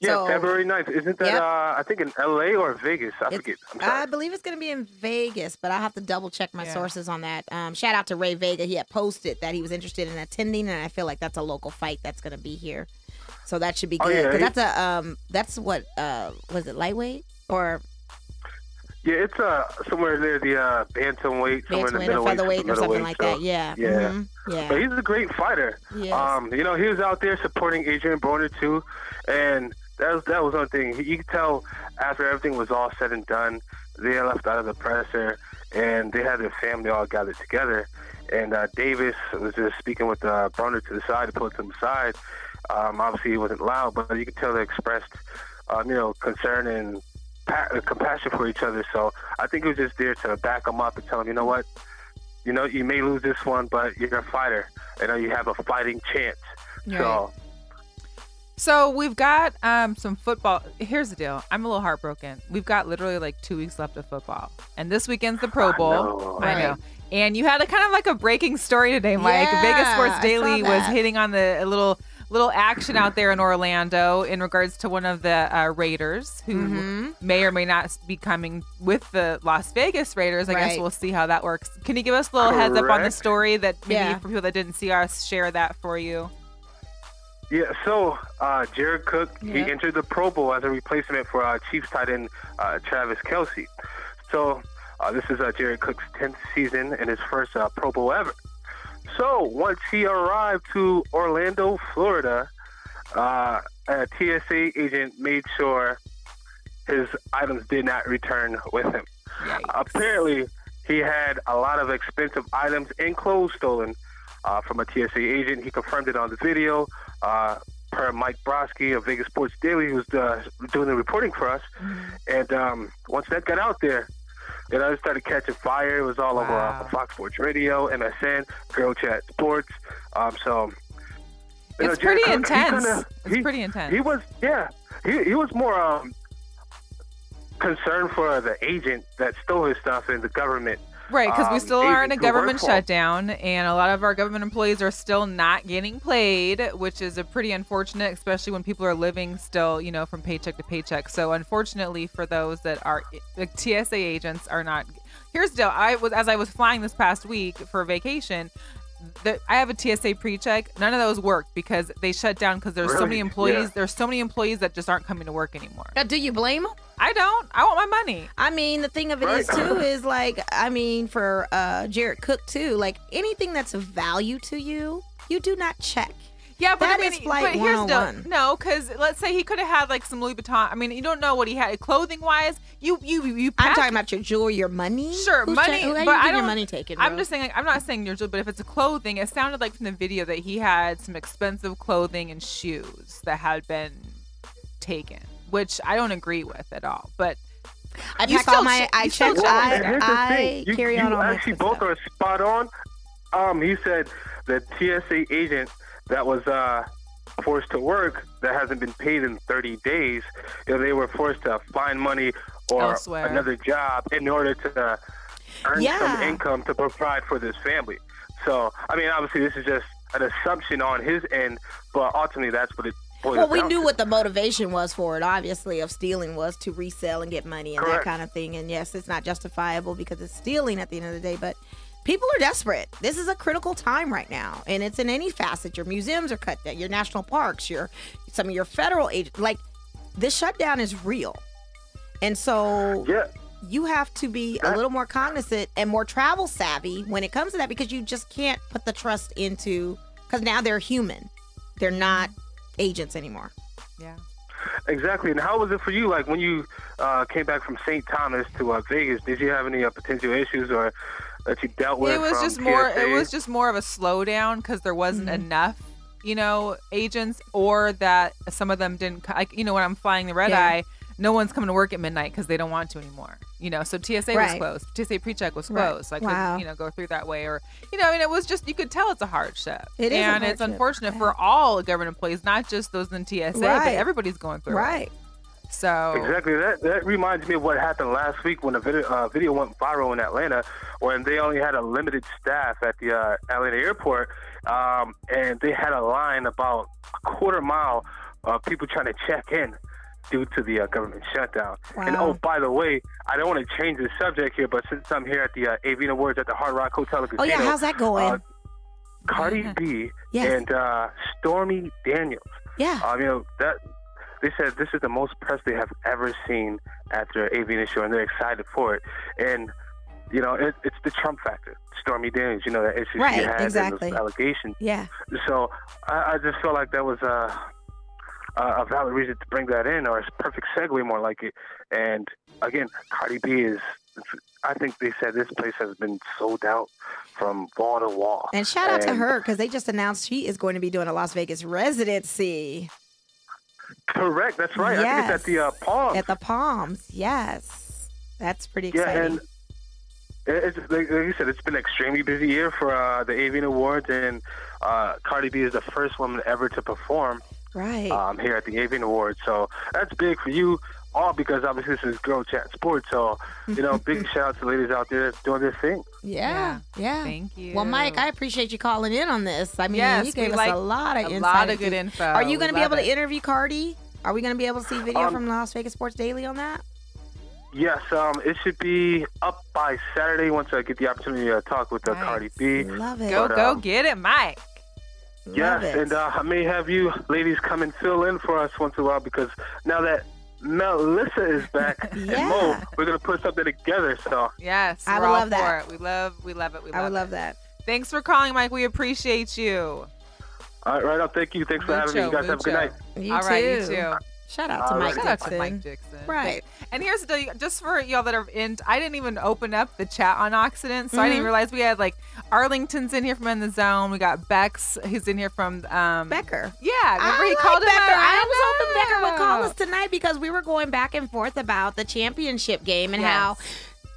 Yeah, So, February 9th. Isn't that, I think in L.A. or Vegas? I forget. I'm sorry. I believe it's going to be in Vegas, but I'll have to double check my sources on that. Shout out to Ray Vega. He had posted that he was interested in attending, and I feel like that's a local fight that's going to be here. So that should be good. Because that's what, was it lightweight? Or... Yeah, it's somewhere near the bantamweight, somewhere in the middleweight, featherweight or something like that. Yeah. Yeah. Mm-hmm. Yeah. But he's a great fighter. Yes. He was out there supporting Adrian Broner too, and that was one thing. You could tell after everything was all said and done, they left out of the presser, and they had their family all gathered together. And Davis was just speaking with Broner to the side, to pull it to the side. Obviously, he wasn't loud, but you could tell they expressed, concern and compassion for each other. So I think he was just there to back him up and tell him, you know what, you may lose this one, but you're a fighter. You have a fighting chance. Right. So we've got some football. Here's the deal. I'm a little heartbroken. We've got literally like 2 weeks left of football, and this weekend's the Pro Bowl. I know. And you had a kind of like a breaking story today, Mike. Yeah, Vegas Sports Daily was hitting on a little action out there in Orlando in regards to one of the Raiders who may or may not be coming with the Las Vegas Raiders. I guess we'll see how that works. Can you give us a little heads up on the story that maybe for people that didn't see us, share that for you? Yeah, so Jared Cook, he entered the Pro Bowl as a replacement for Chiefs tight end Travis Kelce. So this is Jared Cook's 10th season and his first Pro Bowl ever. So once he arrived to Orlando, Florida, a TSA agent made sure his items did not return with him. Yikes. Apparently, he had a lot of expensive items and clothes stolen from a TSA agent. He confirmed it on the video. Per Mike Brodsky of Vegas Sports Daily, who was doing the reporting for us. And once that got out there, it started catching fire. It was all over Fox Sports Radio, MSN, GirlChatSports. It's pretty intense. It's pretty intense. He was more concerned for the agent that stole his stuff and the government. Right, because we still are in a government shutdown, and a lot of our government employees are still not getting paid, which is a pretty unfortunate, especially when people are living still, from paycheck to paycheck. So unfortunately for those that are TSA agents are not. Here's the deal. As I was flying this past week for vacation, I have a TSA pre-check. None of those worked because they shut down because there's so many employees. Yeah. There's so many employees that just aren't coming to work anymore. Now, do you blame them? I don't. I want my money. I mean, the thing of it is too is for Jared Cook too, like anything that's of value to you, you do not check. Yeah, but that is flight 101. No, because let's say he could have had like some Louis Vuitton. I mean, you don't know what he had clothing wise. You. I'm talking about your jewelry, your money. Sure, money. But I don't. Your money taken. I'm just saying. I'm not saying your jewelry, but if it's a clothing, it sounded like from the video that he had some expensive clothing and shoes that had been taken, which I don't agree with at all. But I pack all my. I check. I carry on all my. Actually, both are spot on. He said the TSA agent that was forced to work that hasn't been paid in 30 days. They were forced to find money or elsewhere, another job in order to earn some income to provide for this family. So, I mean, obviously this is just an assumption on his end, but ultimately that's what it boils down to. Well, we knew what the motivation was for it, obviously, of stealing was to resell and get money and that kind of thing. And yes, it's not justifiable because it's stealing at the end of the day, but people are desperate. This is a critical time right now, and it's in any facet. Your museums are cut down, your national parks, some of your federal agents. Like, this shutdown is real. And so you have to be a little more cognizant and more travel savvy when it comes to that, because you just can't put the trust into, because now they're human. They're not agents anymore. Yeah. Exactly. And how was it for you? Like, when you came back from St. Thomas to Vegas, did you have any potential issues or that you dealt with? It was just more. It was just more of a slowdown because there wasn't enough, agents, or that some of them didn't. Like, when I'm flying the red eye, no one's coming to work at midnight because they don't want to anymore. So TSA was closed. TSA pre-check was closed. So I couldn't, go through that way. Or, it was just, you could tell it's a hardship. It is and it's unfortunate for all government employees, not just those in TSA, but everybody's going through it. So exactly, that reminds me of what happened last week when a video went viral in Atlanta, when they only had a limited staff at the Atlanta airport, and they had a line about a quarter mile of people trying to check in due to the government shutdown. Wow. And by the way, I don't want to change the subject here, but since I'm here at the AV Awards at the Hard Rock Hotel and Casino, how's that going? Cardi B and Stormy Daniels. They said this is the most press they have ever seen at their AV show, and they're excited for it. And, it's the Trump factor. Stormy Daniels, that issue she had and those allegations. Yeah. So I just felt like that was a valid reason to bring that in, or a perfect segue, more like it. And, again, Cardi B I think they said this place has been sold out from wall to wall. And shout out to her, because they just announced she is going to be doing a Las Vegas residency. Correct, that's right. I think it's at the Palms. At the Palms, yes. That's pretty exciting. Yeah, and it's, like you said, it's been an extremely busy year for the AV Awards, and Cardi B is the first woman ever to perform here at the AV Awards. So that's big for you all, because obviously this is GirlChatSports. So, big shout out to ladies out there that's doing their thing. Yeah. Thank you. Well, Mike, I appreciate you calling in on this. I mean, you gave us a lot of insight. A lot of good info. Are you going to be able to interview Cardi? Are we going to be able to see video from Las Vegas Sports Daily on that? Yes, it should be up by Saturday once I get the opportunity to talk with Cardi B. Love it. Go get it, Mike. Yes, and I may have you ladies come and fill in for us once in a while, because now that Melissa is back and Mo, we're going to put something together. So yes, I would love that. We love it. I would love that. Thanks for calling, Mike. We appreciate you. All right, right. Thank you. Thanks for having me. You guys have a good night. You too. Shout out to Mike Dixon. Shout out to Mike Dixon. Right. And here's the deal, just for y'all that are in, I didn't even open up the chat on accident, so I didn't realize we had Arlington's in here from In the Zone. We got Bex, who's in here from Becker. Yeah, remember he called Becker. him. I was hoping Becker would call us tonight, because we were going back and forth about the championship game and how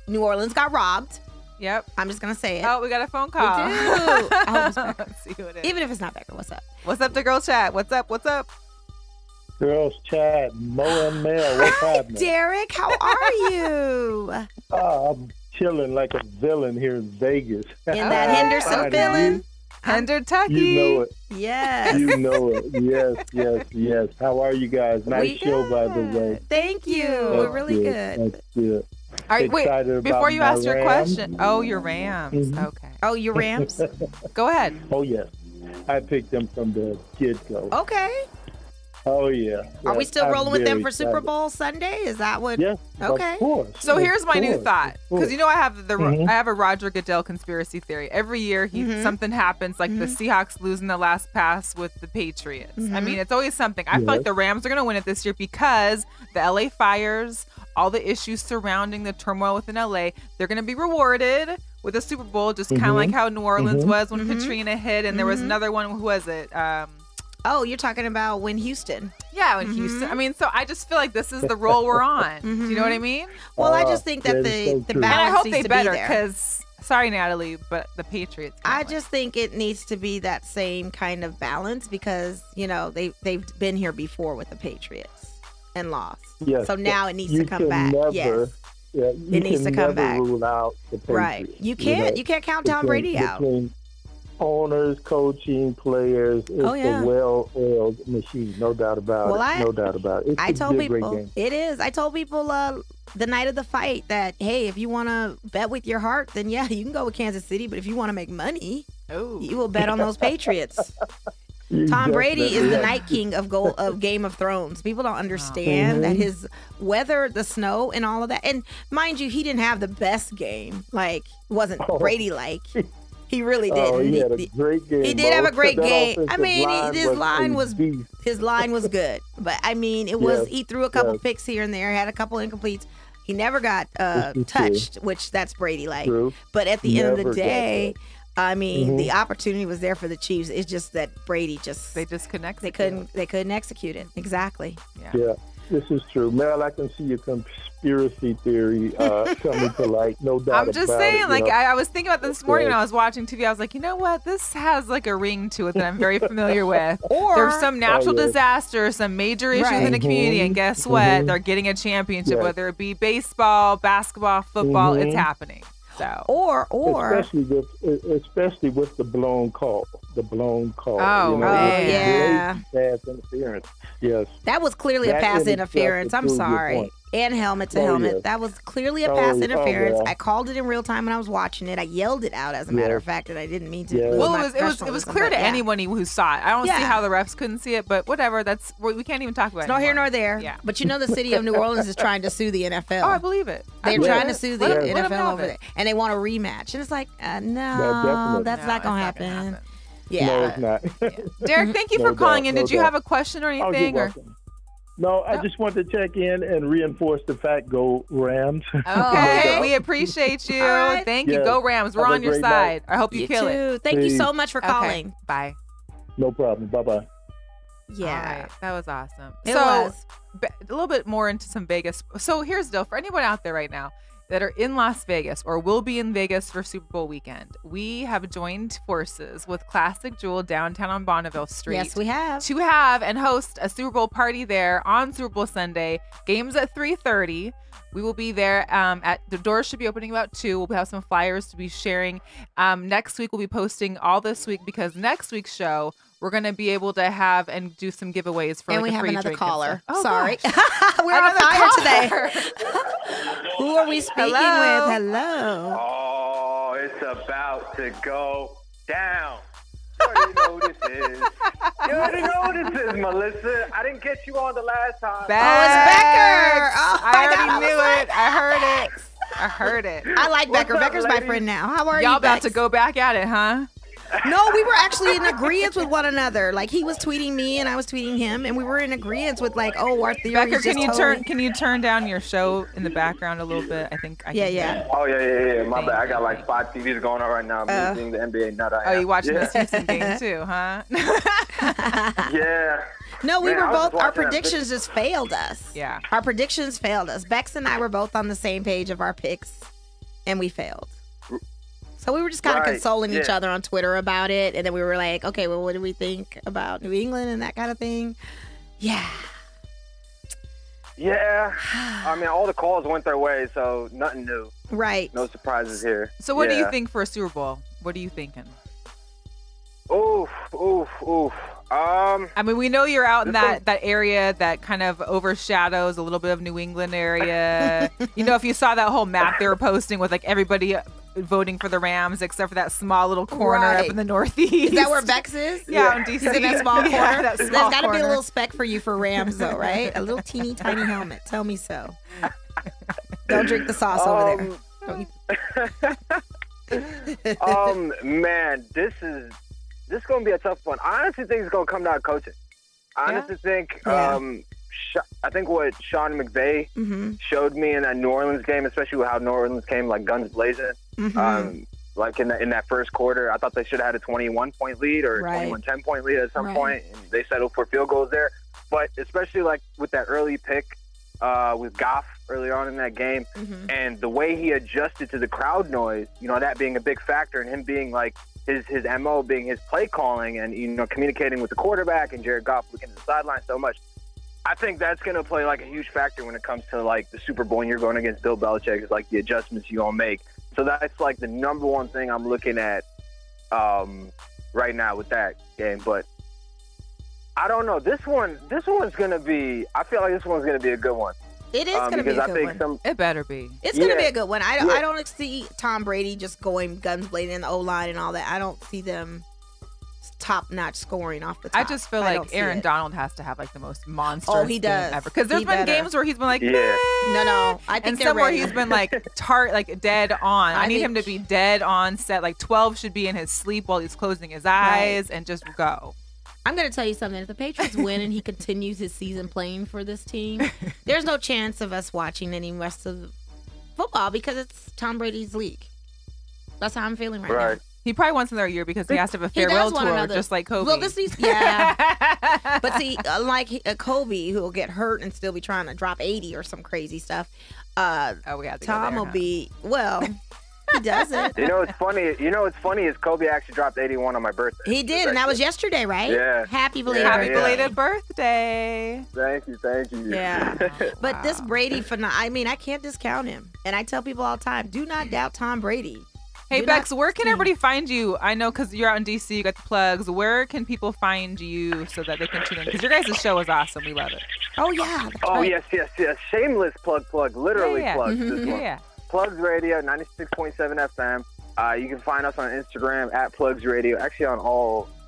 New Orleans got robbed. Yep. I'm just going to say it. Oh, we got a phone call. We do. I hope it's Becker. Let's see who it is. Even if it's not Becker, what's up? What's up to Girl Chat? What's up? Girls Chat, Mo and Mel, what's happening? Derek, how are you? I'm chilling like a villain here in Vegas. In that Henderson feeling? Kentucky. You know it. Yes. You know it. Yes. How are you guys? Nice show, by the way. Thank you. We're really good. That's good. All right, wait, before you ask your question. Oh, your Rams. Mm-hmm. Okay. Oh, your Rams? Go ahead. Oh, yes. I picked them from the get-go. Okay. Oh, yeah. Are we still rolling with them for Super Bowl Sunday? Is that what? Yes. Okay. Of course. So here's my new thought, because I have I have a Roger Goodell conspiracy theory. Every year something happens, like the Seahawks losing the last pass with the Patriots. I mean, it's always something. I feel like the Rams are going to win it this year because the LA fires, all the issues surrounding the turmoil within LA, they're going to be rewarded with a Super Bowl, just kind of like how New Orleans was when Katrina hit, and there was another one. Who was it? Oh, you're talking about when Houston. Yeah, when Houston. I mean, so I just feel like this is the role we're on. Do you know what I mean? Well, I just think that the balance and I hope needs they to better, be there. because, sorry, Natalie, but the Patriots. I just think it needs to be that same kind of balance, because, they've been here before with the Patriots and lost. Yes. So now it needs to come back. It needs to come back. Rule out the Patriots. Right. You can't count Tom Brady out. Between owners, coaching, players, it's a well-oiled machine, no doubt about it. No doubt about it. I told people it is. I told people the night of the fight that, hey, if you want to bet with your heart, then you can go with Kansas City. But if you want to make money, you will bet on those Patriots. Tom Brady is the Night King of Game of Thrones. People don't understand that his weather, the snow, and all of that. And mind you, he didn't have the best game. Like, wasn't Brady-like. He really did. He had a great game. He did have a great game. I mean, his line was good. But I mean, it was he threw a couple picks here and there, had a couple incompletes. He never got touched, which that's Brady-like. But at the end of the day, I mean, the opportunity was there for the Chiefs. It's just that Brady they couldn't execute it. They couldn't execute it. Exactly. Yeah. This is true. Mel, I can see your conspiracy theory coming to light. No doubt. I'm just saying, like, I was thinking about this morning when I was watching TV. I was like, you know what? This has like a ring to it that I'm very familiar with. Or there's some natural disaster, some major issues in the community, and guess what? They're getting a championship, whether it be baseball, basketball, football. It's happening. So. Or especially with the blown call. Oh, yeah. Pass interference. Yes. That was clearly a pass interference. I'm sorry. And helmet to helmet. Yes. That was clearly a pass interference. I called it in real time when I was watching it. I yelled it out, as a matter of fact, and I didn't mean to. Well, it was clear to anyone who saw it. I don't see how the refs couldn't see it, but whatever. We can't even talk about it. It's not here nor there. Yeah. But you know, the city of New Orleans is trying to sue the NFL. Oh, I believe it. They're trying to sue the NFL over there, and they want a rematch. And it's like, no, that's not gonna happen. Yeah. No, it's not. Derek, thank you for calling in. Did you have a question or anything? No, I just wanted to check in and reinforce the fact, go Rams. Okay, we appreciate you. Right. Thank you. Go Rams. We're on your side. I hope you kill it. Thank you so much for calling. Bye. No problem. Bye-bye. Yeah. Right. That was awesome. A little bit more into some Vegas. So here's the deal. For anyone out there right now that are in Las Vegas or will be in Vegas for Super Bowl weekend, we have joined forces with Classic Jewel downtown on Bonneville Street. Yes, we have. To have and host a Super Bowl party there on Super Bowl Sunday. Games at 3:30. We will be there. The doors should be opening about 2. We'll have some flyers to be sharing. Next week, we'll be posting all this week because next week's show, we're going to be able to have and do some giveaways for and like we a free have another drink. Caller. Oh, sorry. We're on fire today. Who are we speaking with? Hello. Oh, it's about to go down. You already know who this is. You already know who this is, Melissa. I didn't get you on the last time. It's Becker. Oh, I already knew it. I heard it. I like Becker. Becker's my friend now. How are you, Y'all about to go back at it, huh? No, we were actually in agreement with one another. Like, he was tweeting me and I was tweeting him, and we were in agreement with like, our theory. Becker, can you turn down your show in the background a little bit? I think I can. Yeah. Oh yeah. My bad. I got like 5 TVs going on right now. I'm seeing the NBA nut. You watching the Houston game too, huh? Yeah. No, we were both. Our predictions just failed us. Yeah. Our predictions failed us. Bex and I were both on the same page of our picks, and we failed. So we were just kind of consoling each other on Twitter about it. And then we were like, okay, well, what do we think about New England and that kind of thing? Yeah. Yeah. I mean, all the calls went their way, so nothing new. Right. No surprises here. So what do you think for a Super Bowl? What are you thinking? Oof. I mean, we know you're out in that area that kind of overshadows a little bit of New England area. If you saw that whole map they were posting with like everybody voting for the Rams except for that small little corner up in the Northeast. Is that where Bex is? Yeah, in DC. He's in that small corner. That small There's got to be a little speck for you for Rams, though, right? A little teeny tiny helmet. Tell me so. Don't drink the sauce over there. Man, this is gonna be a tough one. I honestly think it's gonna come down to coaching. I honestly think. I think what Sean McVay showed me in that New Orleans game, especially with how New Orleans came like guns blazing, like in that first quarter, I thought they should have had a 21-point lead or a 21-10-point lead at some point, and they settled for field goals there. But especially like with that early pick with Goff early on in that game, and the way he adjusted to the crowd noise, that being a big factor, and him being like his MO being his play calling and communicating with the quarterback and Jared Goff looking at the sideline so much. I think that's going to play like a huge factor when it comes to like the Super Bowl and you're going against Bill Belichick, is like the adjustments you're going to make. So that's like the number one thing I'm looking at right now with that game. But I don't know. This one's going to be, I feel like this one's going to be a good one. It is going to be a good one. It better be. It's going to be a good one. I don't see Tom Brady just going guns blazing in the O-line and all that. I don't see them top-notch scoring off the top. I just feel like Aaron Donald has to have like the most monstrous he does. game ever. Because there's been games where he's been like, no. I think and some where he's been like dead on. I need him to be dead on set. Like 12 should be in his sleep while he's closing his eyes and just go. I'm going to tell you something. If the Patriots win and he continues his season playing for this team, there's no chance of us watching any rest of football because it's Tom Brady's league. That's how I'm feeling right now. He probably wants another year because he has to have a farewell tour, just like Kobe. Well, this needs, yeah. But see, unlike Kobe, who will get hurt and still be trying to drop 80 or some crazy stuff, we have to Tom will be, well, he doesn't. You know what's funny? Is Kobe actually dropped 81 on my birthday. He did, and that was yesterday, right? Yeah. Happy belated birthday. Thank you. Yeah. But this Brady I mean, I can't discount him. And I tell people all the time, do not doubt Tom Brady. Hey, Bex, where can everybody find you? I know because you're out in D.C., you got the plugs. Where can people find you so that they can tune in? Because your guys' show is awesome. We love it. Oh, yeah. Right. Yes. Shameless plug. Literally plug. Yeah. Plugs Radio, 96.7 FM. You can find us on Instagram at Plugs Radio. Actually,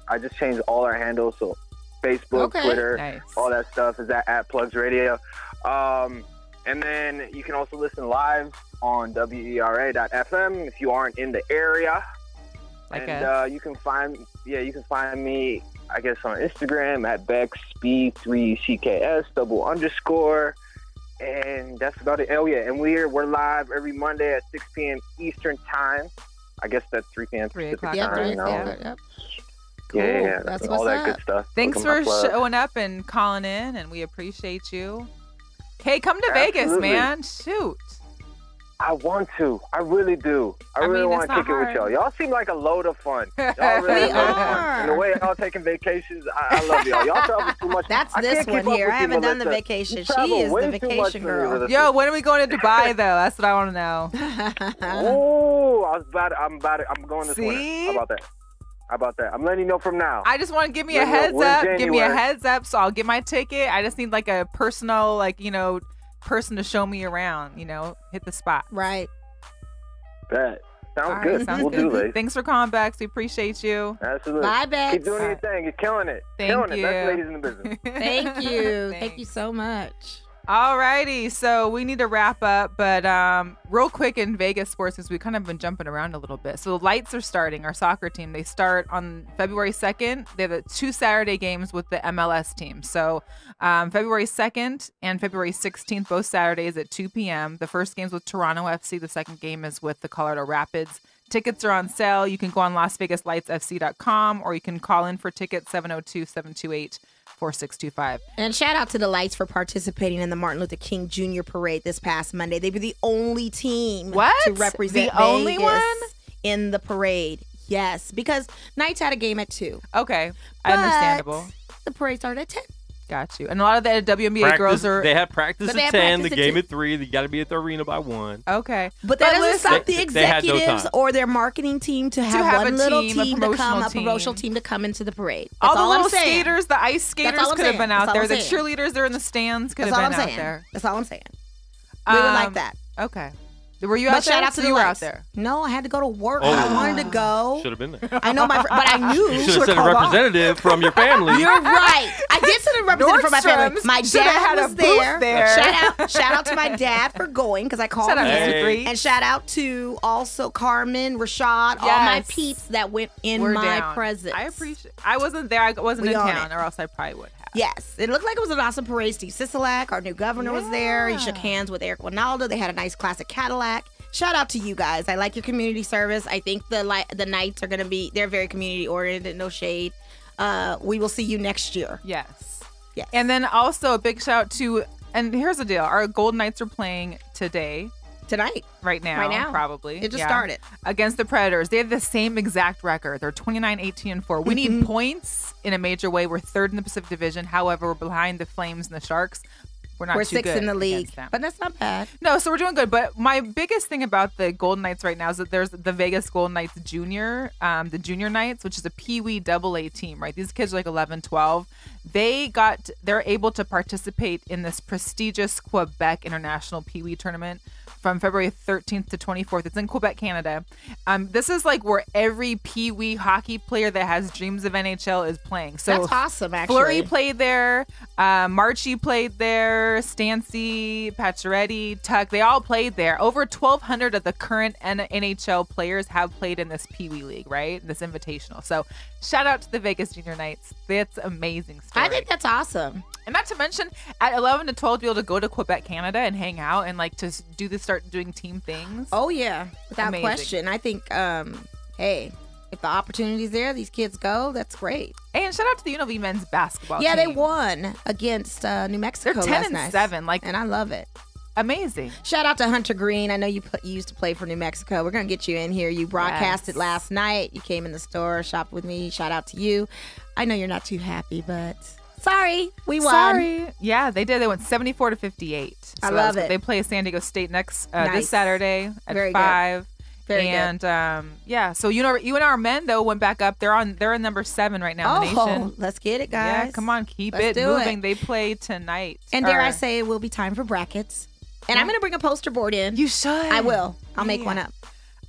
I just changed all our handles. So Facebook, Twitter, all that stuff is at Plugs Radio. And then you can also listen live on WERA.FM if you aren't in the area. You can find me, I guess, on Instagram at BexB3CKS __. And that's about it. Oh yeah, and we're live every Monday at 6 p.m. Eastern time. I guess that's 3 p.m. Pacific time. Yep. Cool. Yeah, that's all that good stuff. Thanks for showing up and calling in, and we appreciate you. Hey, come to Vegas, man. Shoot. I want to. I really do. I really want to kick it with y'all. Y'all seem like a load of fun. Y'all really load of fun. And the way y'all taking vacations, I love y'all. Y'all travel too much. That's this one here. I haven't done the vacation. She is the vacation girl. Yo, when are we going to Dubai though? That's what I want to know. I'm going this winter. How about that? I'm letting you know from now. I just want to give me a heads up. Give me a heads up, so I'll get my ticket. I just need like a personal, person to show me around. Hit the spot. Right. Bet. Sounds good. We'll do, ladies. Thanks for calling back. We appreciate you. Absolutely. Bye, Bex. Keep doing your thing. You're killing it. Thank you. Best ladies in the business. Thank you. Thank you so much. Alrighty, so we need to wrap up, but real quick in Vegas sports, because we've kind of been jumping around a little bit. So the Lights are starting, our soccer team. They start on February 2nd. They have 2 Saturday games with the MLS team. So February 2nd and February 16th, both Saturdays at 2 p.m. The first game's with Toronto FC. The second game is with the Colorado Rapids. Tickets are on sale. You can go on LasVegasLightsFC.com, or you can call in for tickets 702-728-4625. And shout out to the Lights for participating in the Martin Luther King Jr. Parade this past Monday. They were the only team to represent Vegas in the parade. Yes, because Knights had a game at 2. Okay, understandable. The parade started at 10. Got you. And a lot of the WNBA girls are... They have practice at 10, the game at 3. They got to be at the arena by 1. Okay. But that doesn't stop the executives or their marketing team to have one little team to come, a promotional team to come into the parade. That's all the little skaters, the ice skaters could have been out there. The cheerleaders, they're in the stands, could have been out there. That's all I'm saying. We would like that. Okay. Were you out there? Shout out to you were out there. No, I had to go to work. I wanted to go. Should have been there. I know but I knew. You should have sent a representative from your family. You're right. I did send a representative from my family. My dad was there. Shout out to my dad for going because I called him. And shout out to also Carmen, Rashad, all my peeps that went in my presence. I appreciate. I wasn't there. I wasn't in town, or else I probably would have. Yes, it looked like it was an awesome parade. Steve Sisolak, our new governor, was there. He shook hands with Eric Winaldo. They had a nice classic Cadillac. Shout out to you guys. I like your community service. I think the Knights are going to be, they're very community oriented, no shade. We will see you next year. Yes. And then also a big shout out to, and here's the deal, our Golden Knights are playing tonight. Right now, probably. It just started. Against the Predators. They have the same exact record. They're 29-18-4. We need points in a major way. We're 3rd in the Pacific Division. However, we're behind the Flames and the Sharks. We're 6th in the league. But that's not bad. No, so we're doing good. But my biggest thing about the Golden Knights right now is that there's the Vegas Golden Knights Junior, the Junior Knights, which is a Pee-wee AA team, right? These kids are like 11, 12. They're able to participate in this prestigious Quebec International Pee-wee tournament from February 13th to 24th. It's in Quebec, Canada. This is like where every Pee-wee hockey player that has dreams of NHL is playing. So that's awesome, actually. Fleury played there. Marchie played there. Stancy, Pacioretty, Tuck, they all played there. Over 1,200 of the current NHL players have played in this Pee-wee League, right? This invitational. So shout out to the Vegas Junior Knights. That's amazing story. I think that's awesome. And not to mention, at 11 to 12, to be able to go to Quebec, Canada and hang out and like to start doing team things. Oh, yeah. Without question. I think, hey, if the opportunity's there, these kids go. That's great. And shout out to the UNLV men's basketball team. Yeah, they won against New Mexico. They're 10-7, and I love it. Amazing. Shout out to Hunter Green. I know you used to play for New Mexico. We're gonna get you in here. You broadcasted last night. You came in the store, shopped with me. Shout out to you. I know you're not too happy, but sorry, we won. Sorry. Yeah, they did. They went 74-58. So I love it. They play San Diego State next this Saturday at Very 5. Good. Very and good. So UNR men though went back up. They're in number 7 right now in the nation. Let's get it, guys. Yeah, come on, keep it moving. They play tonight. And dare I say, it will be time for brackets. And I'm going to bring a poster board in. You should. I will. I'll make one up.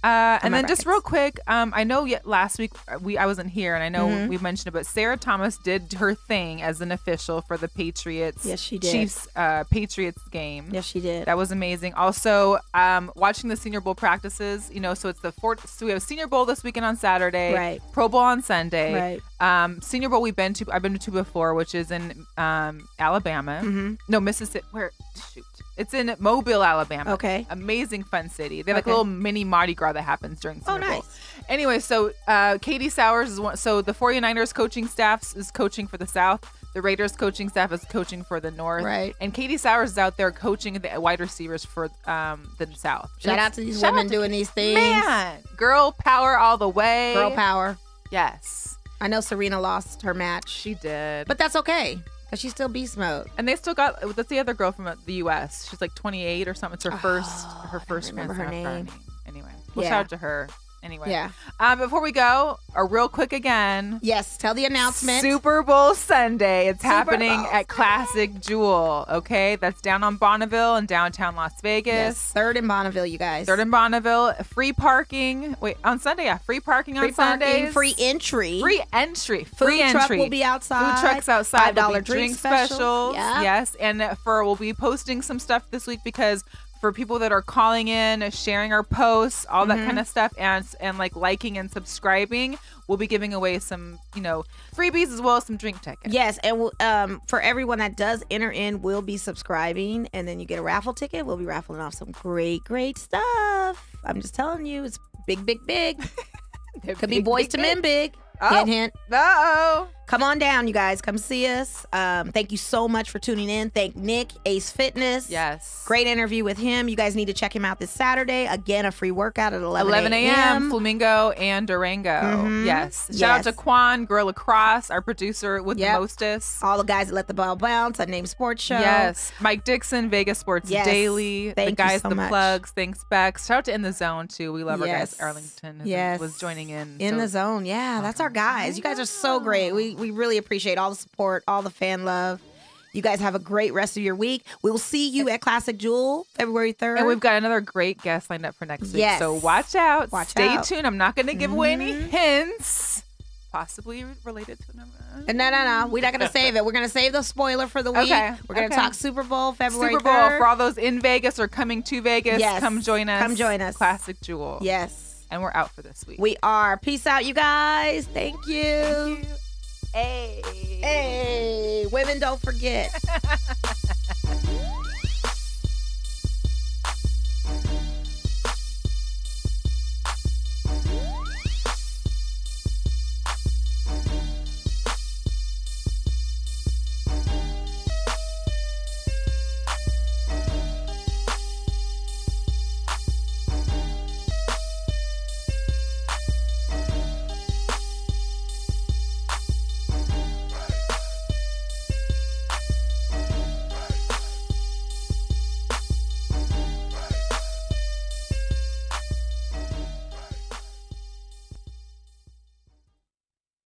And then just real quick, I know last week I wasn't here, and I know we mentioned it, but Sarah Thomas did her thing as an official for the Patriots. Yes, she did. Chiefs Patriots game. Yes, she did. That was amazing. Also, watching the Senior Bowl practices. So it's so we have Senior Bowl this weekend on Saturday. Right. Pro Bowl on Sunday. Right. Senior Bowl I've been to before, which is in Alabama. No, Mississippi. Shoot. It's in Mobile, Alabama. Okay. Amazing fun city. They have like a little mini Mardi Gras that happens during Senior Bowl. Nice. Anyway, so Katie Sowers is one. So the 49ers coaching staff is coaching for the South. The Raiders coaching staff is coaching for the North. Right. And Katie Sowers is out there coaching the wide receivers for the South. Shout out to these women doing these things. Man, girl power all the way. Girl power. Yes. I know Serena lost her match. She did. But that's okay. Because she's still beast mode. And they still got, that's the other girl from the U.S. She's like 28 or something. It's her first remember her name. Anyway, shout out to her. Anyway. Yeah. Before we go, real quick again. Yes, tell the announcement. Super Bowl Sunday. It's happening at Classic Jewel. Okay, that's down on Bonneville in downtown Las Vegas. Yes, 3rd in Bonneville, you guys. 3rd in Bonneville. Free parking. Wait, on Sunday, yeah. Free parking on Sundays. Free entry. Free entry. Food truck will be outside. Food trucks outside. $5 drink specials. Yeah. Yes, and we'll be posting some stuff this week because for people that are calling in, sharing our posts, all that kind of stuff, and like liking and subscribing, we'll be giving away some, freebies as well as some drink tickets. Yes, and for everyone that does enter in, we'll be subscribing, and then you get a raffle ticket. We'll be raffling off some great, great stuff. I'm just telling you, it's big, big, big. Could be boys to men big. Hint, hint. Uh-oh. Come on down, you guys. Come see us. Thank you so much for tuning in. Thank Nick, Ace Fitness. Yes. Great interview with him. You guys need to check him out this Saturday. Again, a free workout at 11 a.m. Flamingo and Durango. Yes. Shout out to Quan, Girl Lacrosse, our producer with the mostest. All the guys that let the ball bounce. Unnamed Sports Show. Yes. Mike Dixon, Vegas Sports Daily. Thank the guys, you so the much. Plugs. Thanks, Bex. Shout out to In the Zone, too. We love our guys. Arlington was joining in. In the Zone. Yeah, that's our guys. You guys are so great. We really appreciate all the support, all the fan love. You guys have a great rest of your week. We will see you at Classic Jewel February 3rd. And we've got another great guest lined up for next week. Yes. So watch out. Stay out. tuned. I'm not going to give away any hints. Possibly related to another. No. We're not going to save it. We're going to save the spoiler for the week. Okay. We're going to talk Super Bowl February 3rd. Super Bowl. For all those in Vegas or coming to Vegas, come join us. Come join us. Classic Jewel. Yes. And we're out for this week. We are. Peace out, you guys. Thank you. Thank you. Hey. Hey. Women, don't forget.